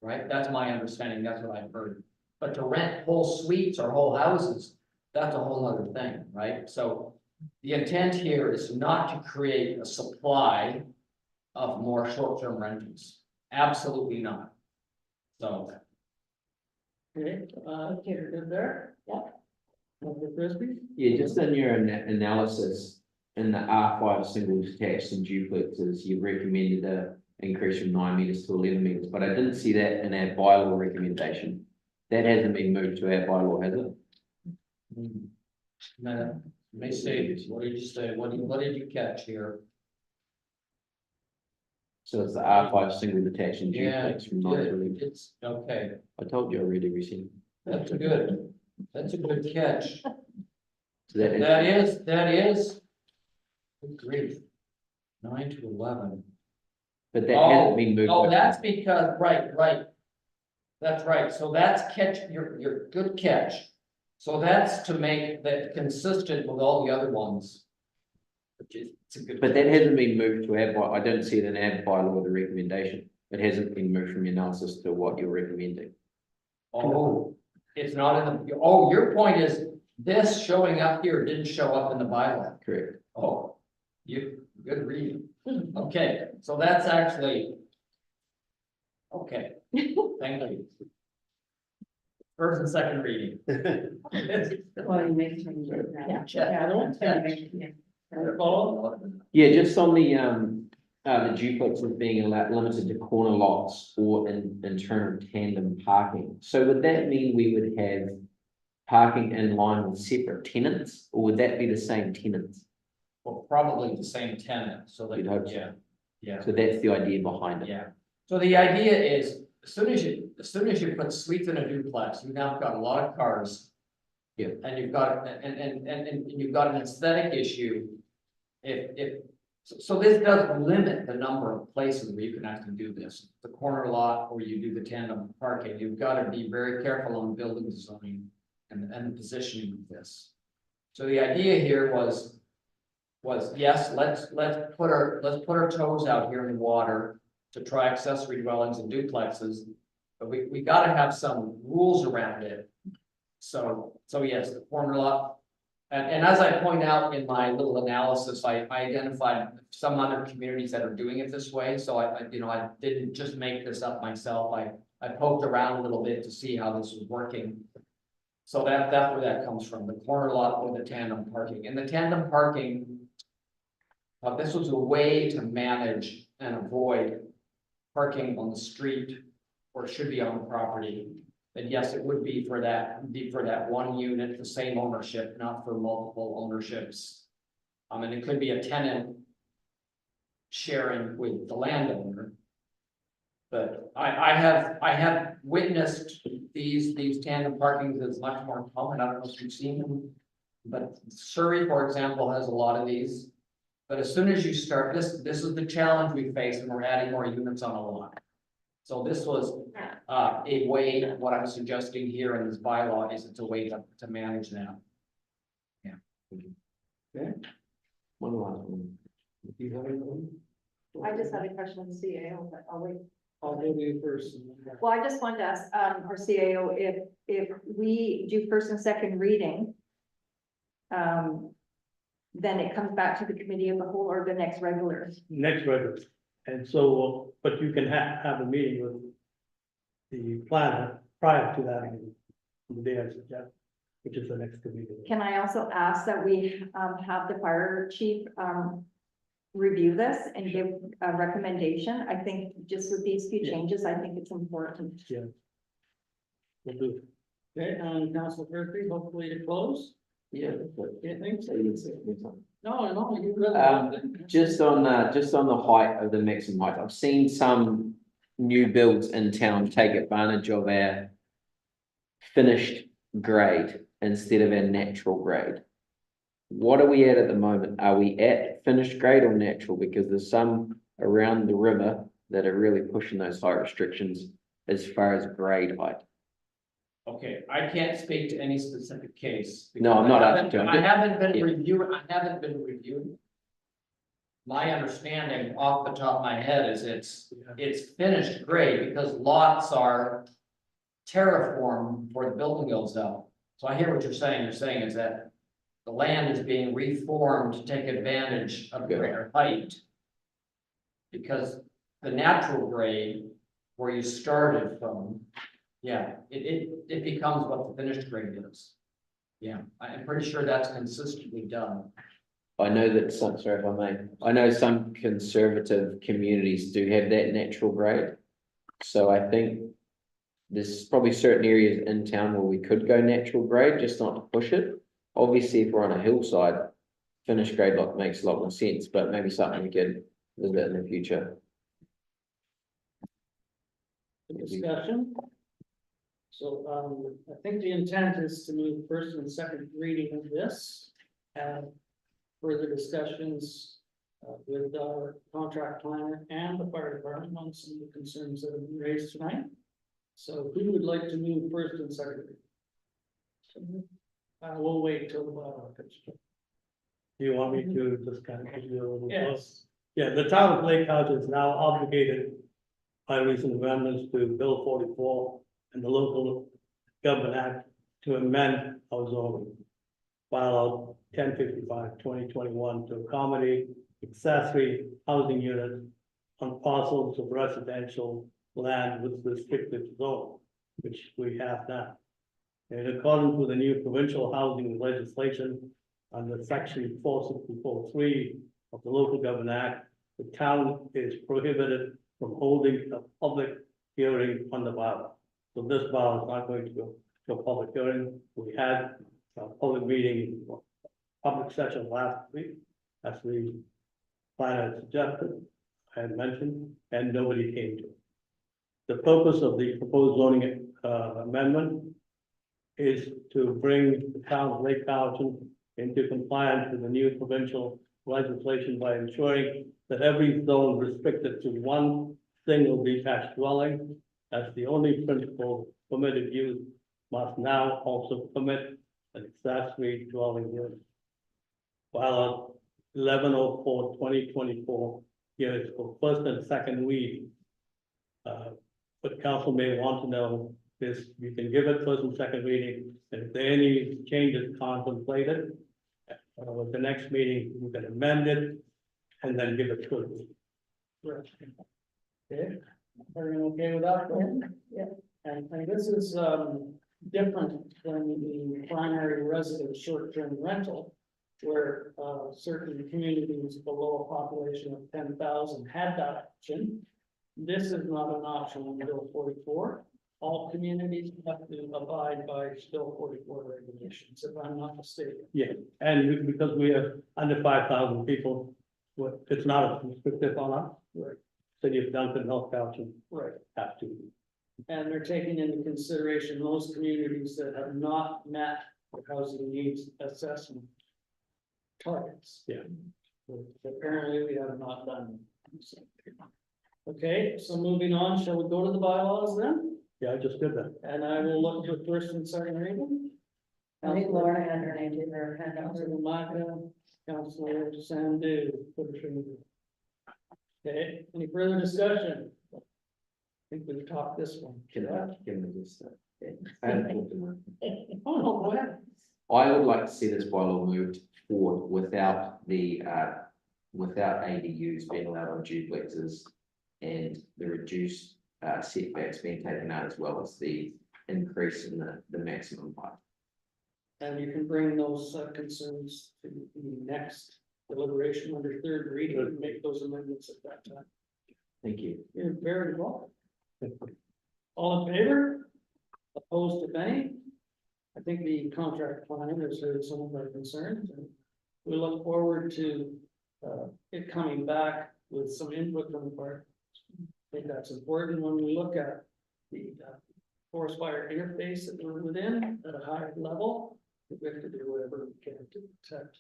Speaker 15: Right? That's my understanding. That's what I've heard. But to rent whole suites or whole houses, that's a whole other thing, right? So the intent here is not to create a supply of more short-term rentals. Absolutely not. So.
Speaker 1: Okay, you're good there?
Speaker 11: Yeah.
Speaker 1: Member Frisbee?
Speaker 12: Yeah, just in your analysis, in the R5 single detached and duplexes, you recommended a increase from 9 meters to 11 meters, but I didn't see that in our bylaw recommendation. That hasn't been moved to our bylaw, has it?
Speaker 15: No, let me see, what did you say? What did you catch here?
Speaker 12: So it's the R5 single detached and
Speaker 15: Yeah,
Speaker 12: duplex from 9 to 11.
Speaker 15: it's, okay,
Speaker 12: I told you I read everything.
Speaker 15: that's good. That's a good catch.
Speaker 12: So that
Speaker 15: That is. Good grief. 9 to 11.
Speaker 12: but that hasn't been moved.
Speaker 15: Oh, that's because, right. That's right, so that's your good catch. So that's to make that consistent with all the other ones. Which is, it's a good.
Speaker 12: But that hasn't been moved to our bylaw. I don't see it in our bylaw, the recommendation. It hasn't been moved from your analysis to what you're recommending.
Speaker 15: Oh, it's not in the, oh, your point is this showing up here didn't show up in the bylaw.
Speaker 12: Correct.
Speaker 15: Oh, good reading. Okay, so that's actually. Okay, thank you. First and second reading.
Speaker 13: Well, you make sure you do that.
Speaker 15: Yeah,
Speaker 1: don't
Speaker 12: Yeah, just on the duplexes being limited to corner lots or in internal tandem parking. So would that mean we would have parking in line with separate tenants, or would that be the same tenants?
Speaker 15: Well, probably the same tenant, so that,
Speaker 12: You'd hope so.
Speaker 15: yeah, yeah,
Speaker 12: So that's the idea behind it.
Speaker 15: yeah. So the idea is, as soon as you put suites in a duplex, you've now got a lot of cars.
Speaker 12: Yeah.
Speaker 15: And you've got, and you've got an aesthetic issue. So this does limit the number of places where you can actually do this. The corner lot where you do the tandem parking, you've got to be very careful on building design and the positioning of this. So the idea here was yes, let's put our toes out here in the water to try accessory dwellings and duplexes, but we gotta have some rules around it. So yes, the corner lot, and as I point out in my little analysis, I identified some other communities that are doing it this way, so I didn't just make this up myself, I poked around a little bit to see how this was working. So that's where that comes from, the corner lot or the tandem parking, and the tandem parking, this was a way to manage and avoid parking on the street, or it should be on the property. And yes, it would be for that one unit, the same ownership, not for multiple ownerships. And it could be a tenant sharing with the landowner. But I have witnessed these tandem parkings as much more common. I don't know if you've seen them. But Surrey, for example, has a lot of these. But as soon as you start, this is the challenge we face when we're adding more units on a lot. So this was a way, what I'm suggesting here in this bylaw is it's a way to manage that. Yeah.
Speaker 12: Okay. One last one. Do you have anything?
Speaker 7: I just had a question on CAO, but I'll wait.
Speaker 1: I'll go to you first.
Speaker 7: Well, I just wanted to ask, our CAO, if we do first and second reading, then it comes back to the committee of the whole or the next regular.
Speaker 10: Next regular. And so, but you can have a meeting with the planner prior to that meeting, the day I suggest, which is the next committee.
Speaker 7: Can I also ask that we have the fire chief review this and give a recommendation? I think just with these few changes, I think it's important.
Speaker 10: Yeah. We'll do.
Speaker 1: Okay, and Council Frisbee, hopefully to close.
Speaker 12: Yeah.
Speaker 1: Anything?
Speaker 12: So
Speaker 1: No, you really.
Speaker 12: just on the height of the maximum height, I've seen some new builds in town take advantage of our finished grade instead of a natural grade. What are we at the moment? Are we at finished grade or natural? Because there's some around the river that are really pushing those height restrictions as far as grade height.
Speaker 15: Okay, I can't speak to any specific case.
Speaker 12: No, I'm not asking to.
Speaker 15: I haven't been
Speaker 12: Yeah.
Speaker 15: reviewing. My understanding off the top of my head is it's finished grade because lots are terraformed for the building zone. So I hear what you're saying. You're saying is that the land is being reformed to take advantage of greater height. Because the natural grade where you started from, yeah, it becomes what the finished grade is. Yeah, I'm pretty sure that's consistently done.
Speaker 12: I know that some, sorry if I may, I know some conservative communities do have that natural grade. So I think there's probably certain areas in town where we could go natural grade, just not to push it. Obviously, if we're on a hillside, finished grade like makes a lot more sense, but maybe something we could visit in the future.
Speaker 1: Discussion. So, I think the intent is to move first and second reading of this. And further discussions with our contract planner and the fire department on some of the concerns that have been raised tonight. So who would like to move first and second reading? We'll wait till the bottom.
Speaker 10: Do you want me to just kind of give you a little?
Speaker 1: Yes.
Speaker 10: Yeah, the town of Lake Couch is now obligated by recent amendments to Bill 44 and the local government act to amend our zoning bylaw 1055/2021 to accommodate accessory housing units on parcels of residential land with restricted zone, which we have now. In accordance with the new provincial housing legislation under section 464(3) of the local government act, the town is prohibited from holding a public hearing on the bylaw. So this bylaw is not going to go to a public hearing. We had a public meeting, public session last week, as the planner suggested, I had mentioned, and nobody came to it. The purpose of the proposed zoning amendment is to bring the town of Lake Carlton into compliance with the new provincial legislation by ensuring that every zone restricted to one single detached dwelling as the only principal permitted use must now also permit an accessory dwelling unit. Bylaw 1104/2024 here is for first and second read. But council may want to know is you can give it first and second reading, and if there are any changes contemplated, with the next meeting, we can amend it and then give it to
Speaker 1: Okay, everyone okay with that?
Speaker 11: Yeah.
Speaker 1: And this is, different than the primary residence short-term rental, where, certain communities below a population of 10,000 had that option. This is not an option in Bill 44. All communities have to abide by Bill 44 regulations, if I'm not mistaken.
Speaker 10: Yeah, and because we have under 5,000 people, it's not a restrictive on us.
Speaker 1: Right.
Speaker 10: City of Duncan, North Carolina
Speaker 1: Right.
Speaker 10: have to.
Speaker 1: And they're taking into consideration those communities that have not met the housing needs assessment targets.
Speaker 10: Yeah.
Speaker 1: Apparently, we have not done. So. Okay, so moving on, shall we go to the bylaws then?
Speaker 10: Yeah, I just did that.
Speaker 1: And I will look for first and second reading.
Speaker 13: I think Laura had her name in her hand.
Speaker 1: Councilor Maka, Councilor Sandu. Okay, any further discussion? I think we've talked this one.
Speaker 12: Can I just, I had a thought in mind.
Speaker 1: Oh, no, go ahead.
Speaker 12: I would like to see this bylaw moved forward without the, without ADUs being allowed on duplexes and the reduced setbacks being taken out as well as the increase in the maximum height.
Speaker 1: And you can bring those concerns to the next deliberation under third reading and make those amendments at that time.
Speaker 12: Thank you.
Speaker 1: You're very welcome. All in favor? Opposed, if any? I think the contract planner has heard some of our concerns, and we look forward to it coming back with some input from the part. I think that's important when we look at the forest fire interface that we're within at a higher level. We have to do whatever we can to protect.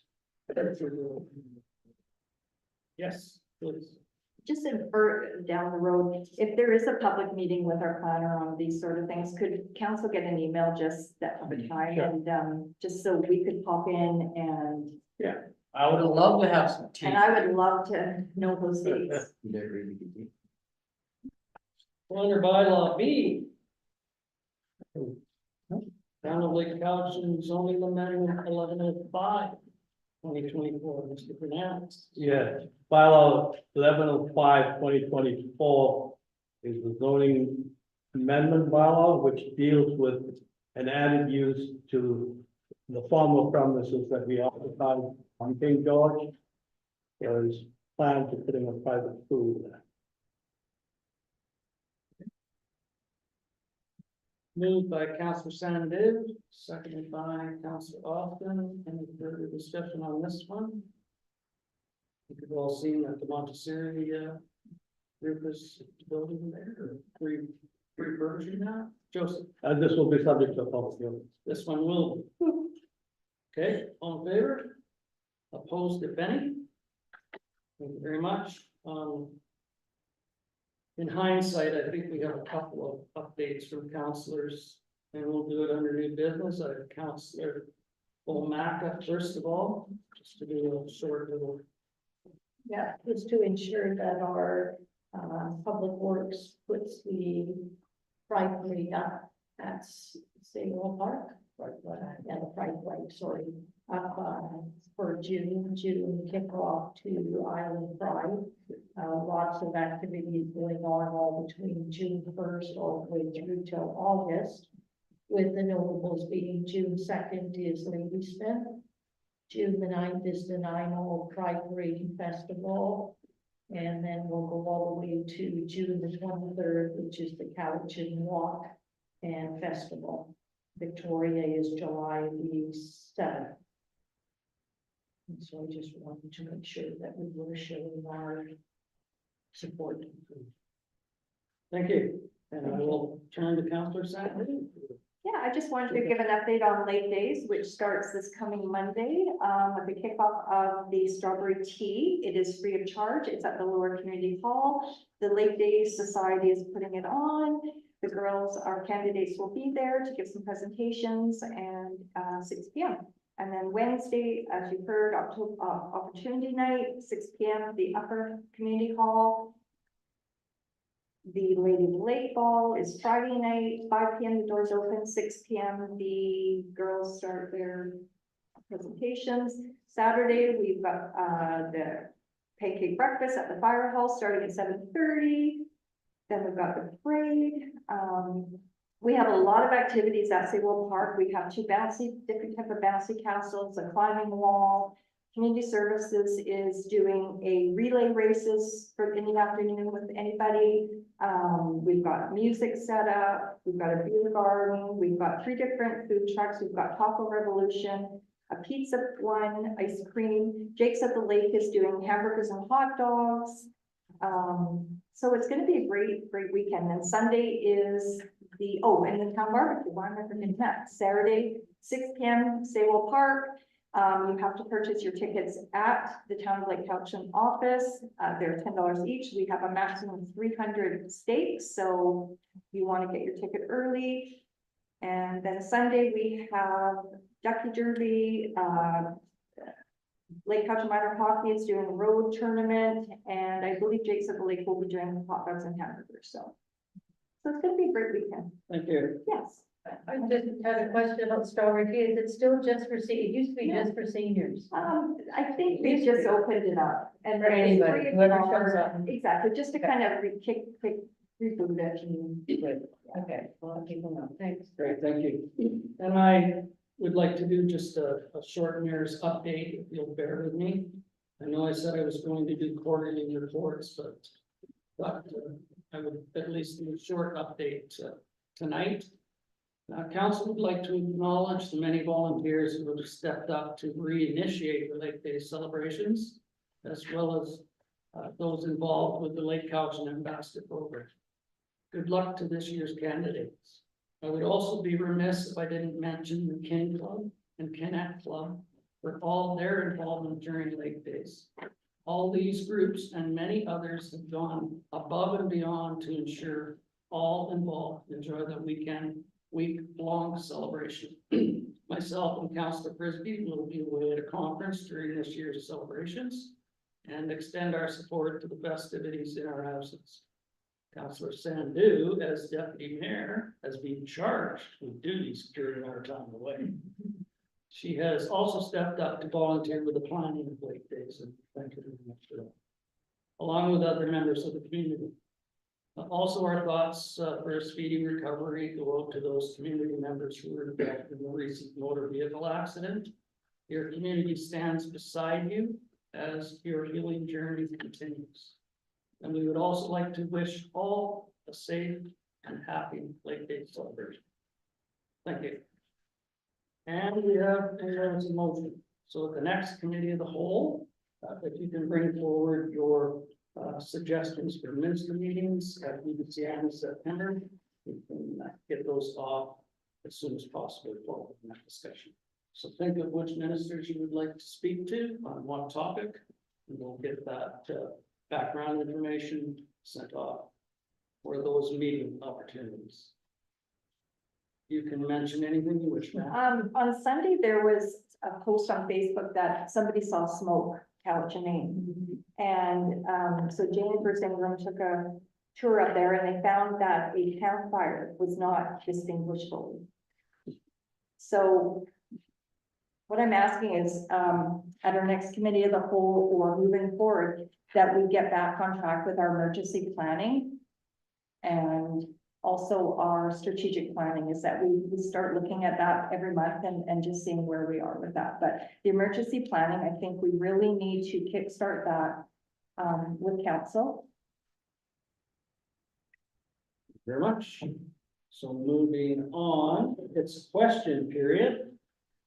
Speaker 1: Yes, please.
Speaker 7: Just infer down the road, if there is a public meeting with our planner on these sort of things, could council get an email just that of a time
Speaker 10: Sure.
Speaker 7: and, just so we could pop in and,
Speaker 15: I would love to have some tea.
Speaker 7: and I would love to know those dates.
Speaker 12: You don't really get it.
Speaker 1: Under bylaw B. Town of Lake Cowichan zoning amendment 1105/2024, Mr. Fernandez.
Speaker 10: Yeah, bylaw 1105/2024 is the zoning amendment bylaw, which deals with an added use to the former premises that we occupied on King George. There is plan to put in a private school there.
Speaker 1: Moved by Councillor Sandiv, seconded by Councillor Austin. Any further discussion on this one? You've all seen that the Montessori group is building there, or refurbishing that. Joseph,
Speaker 10: And this will be subject to a public hearing.
Speaker 1: this one will. Okay, all in favor? Opposed, if any? Thank you very much. In hindsight, I think we have a couple of updates from councillors, and we'll do it under new business. Councillor Omaka, first of all, just to do a short little.
Speaker 11: Yeah, is to ensure that our public works puts the Pride Parade up at Sable Park. Yeah, the Pride Parade, sorry, up for June kickoff to Island Pride. Lots of activities going on all between June 1st all the way through till August. With the notables being June 2nd is Ladysmith. June the 9th is the 9/0 Pride Parade Festival. And then we'll go all the way to June the 23rd, which is the Cowichan Walk and Festival. Victoria is July the 7th. And so I just wanted to make sure that we were showing our support.
Speaker 1: Thank you. And I will turn to Councillor Sandiv.
Speaker 7: Yeah, I just wanted to give an update on Lake Days, which starts this coming Monday, with the kickoff of the strawberry tea. It is free of charge. It's at the Lower Community Hall. The Lake Days Society is putting it on. The girls, our candidates, will be there to give some presentations and 6 p.m. And then Wednesday, as you heard, Opportunity Night, 6 p.m. the Upper Community Hall. The Lady of the Lake Ball is Friday night, 5 p.m. the doors open, 6 p.m. the girls start their presentations. Saturday, we've got the pancake breakfast at the fire hall starting at 7:30. Then we've got the parade. We have a lot of activities at Sewell Park. We have different type of bouncy castles, a climbing wall. Community Services is doing a relay races in the afternoon with anybody. We've got music set up. We've got a beer garden. We've got 3 different food trucks. We've got Taco Revolution, a pizza one, ice cream. Jake's at the Lake is doing hamburgers and hot dogs. So it's going to be a great weekend. And Sunday is and the town barbecue. Why am I forgetting that? Saturday, 6 p.m. Sewell Park. You have to purchase your tickets at the Town of Lake Cowichan office. They're $10 each. We have a maximum of 300 stakes, so you want to get your ticket early. And then Sunday we have Ducky Derby. Lake Cowichan Minor Hockey is doing a road tournament, and I believe Jake's at the Lake will be doing hot dogs and hamburgers. So it's going to be a great weekend.
Speaker 1: Thank you.
Speaker 7: Yes.
Speaker 13: I just had a question about strawberry tea. Is it still just for it used to be just for seniors?
Speaker 7: I think we just opened it up and
Speaker 13: For anybody,
Speaker 7: it's free
Speaker 13: whoever
Speaker 7: of
Speaker 13: shows
Speaker 7: charge.
Speaker 13: up.
Speaker 7: Exactly, just to kind of reboot it and.
Speaker 13: Okay, well, people know. Thanks.
Speaker 1: Great, thank you. And I would like to do just a short mayor's update, if you'll bear with me. I know I said I was going to do quarterly reports, but I would at least do a short update tonight. Council would like to acknowledge the many volunteers who have stepped up to reinitiate the Lake Day celebrations, as well as those involved with the Lake Cowichan Ambassador Program. Good luck to this year's candidates. I would also be remiss if I didn't mention the Kin Club and Connect Club for all their involvement during Lake Days. All these groups and many others have gone above and beyond to ensure all involved enjoy the week-long celebration. Myself and Councillor Frisbee will be away at a conference during this year's celebrations and extend our support to the festivities in our absence. Councillor Sandu, as deputy mayor, has been charged with duties during our time away. She has also stepped up to volunteer with the planning of Lake Days, and thank you very much for that, along with other members of the community. Also, our thoughts for a speedy recovery go out to those community members who were affected in the recent motor vehicle accident. Your community stands beside you as your healing journey continues. And we would also like to wish all a safe and happy Lake Day celebration. Thank you. And we have a motion. So the next committee of the whole, if you can bring forward your suggestions for minister meetings at UBCM in September, we can get those off as soon as possible for that discussion. So think of which ministers you would like to speak to on what topic, and we'll get that background information sent off for those meeting opportunities. You can mention anything you wish.
Speaker 7: On Sunday, there was a post on Facebook that somebody saw smoke, Cowichan. And, so Jane First Ingram took a tour up there and they found that a campfire was not distinguishable. So what I'm asking is, at our next committee of the whole or moving forward, that we get back on track with our emergency planning. And also our strategic planning is that we start looking at that every month and just seeing where we are with that. But the emergency planning, I think we really need to kickstart that with council.
Speaker 1: Very much. So moving on, it's a question period.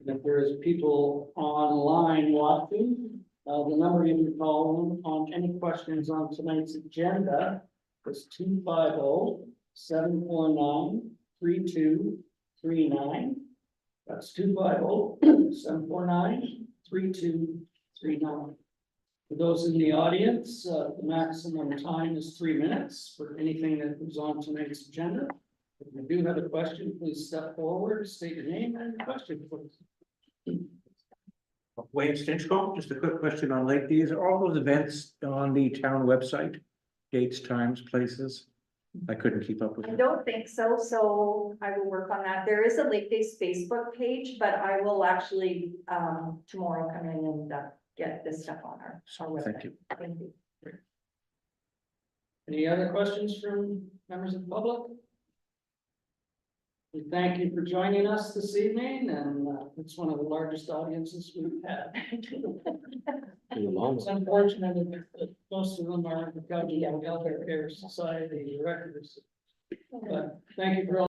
Speaker 1: And if there's people online watching, the number you can call on any questions on tonight's agenda is 250-749-3239. That's 250-749-3239. For those in the audience, the maximum time is 3 minutes for anything that was on tonight's agenda. If you do have a question, please step forward, state your name and your question, please.
Speaker 14: Wayne Stinchcomb, just a quick question on Lake Days. Are all those events on the town website? Dates, times, places? I couldn't keep up with
Speaker 7: I
Speaker 14: it.
Speaker 7: don't think so, so I will work on that. There is a Lake Days Facebook page, but I will actually, tomorrow come in and get this stuff on our website.
Speaker 14: Thank you.
Speaker 7: Thank you.
Speaker 1: Any other questions from members of the public? We thank you for joining us this evening, and it's one of the largest audiences we've had. It's unfortunate that most of them are the County Elder Care Society records. But thank you for all.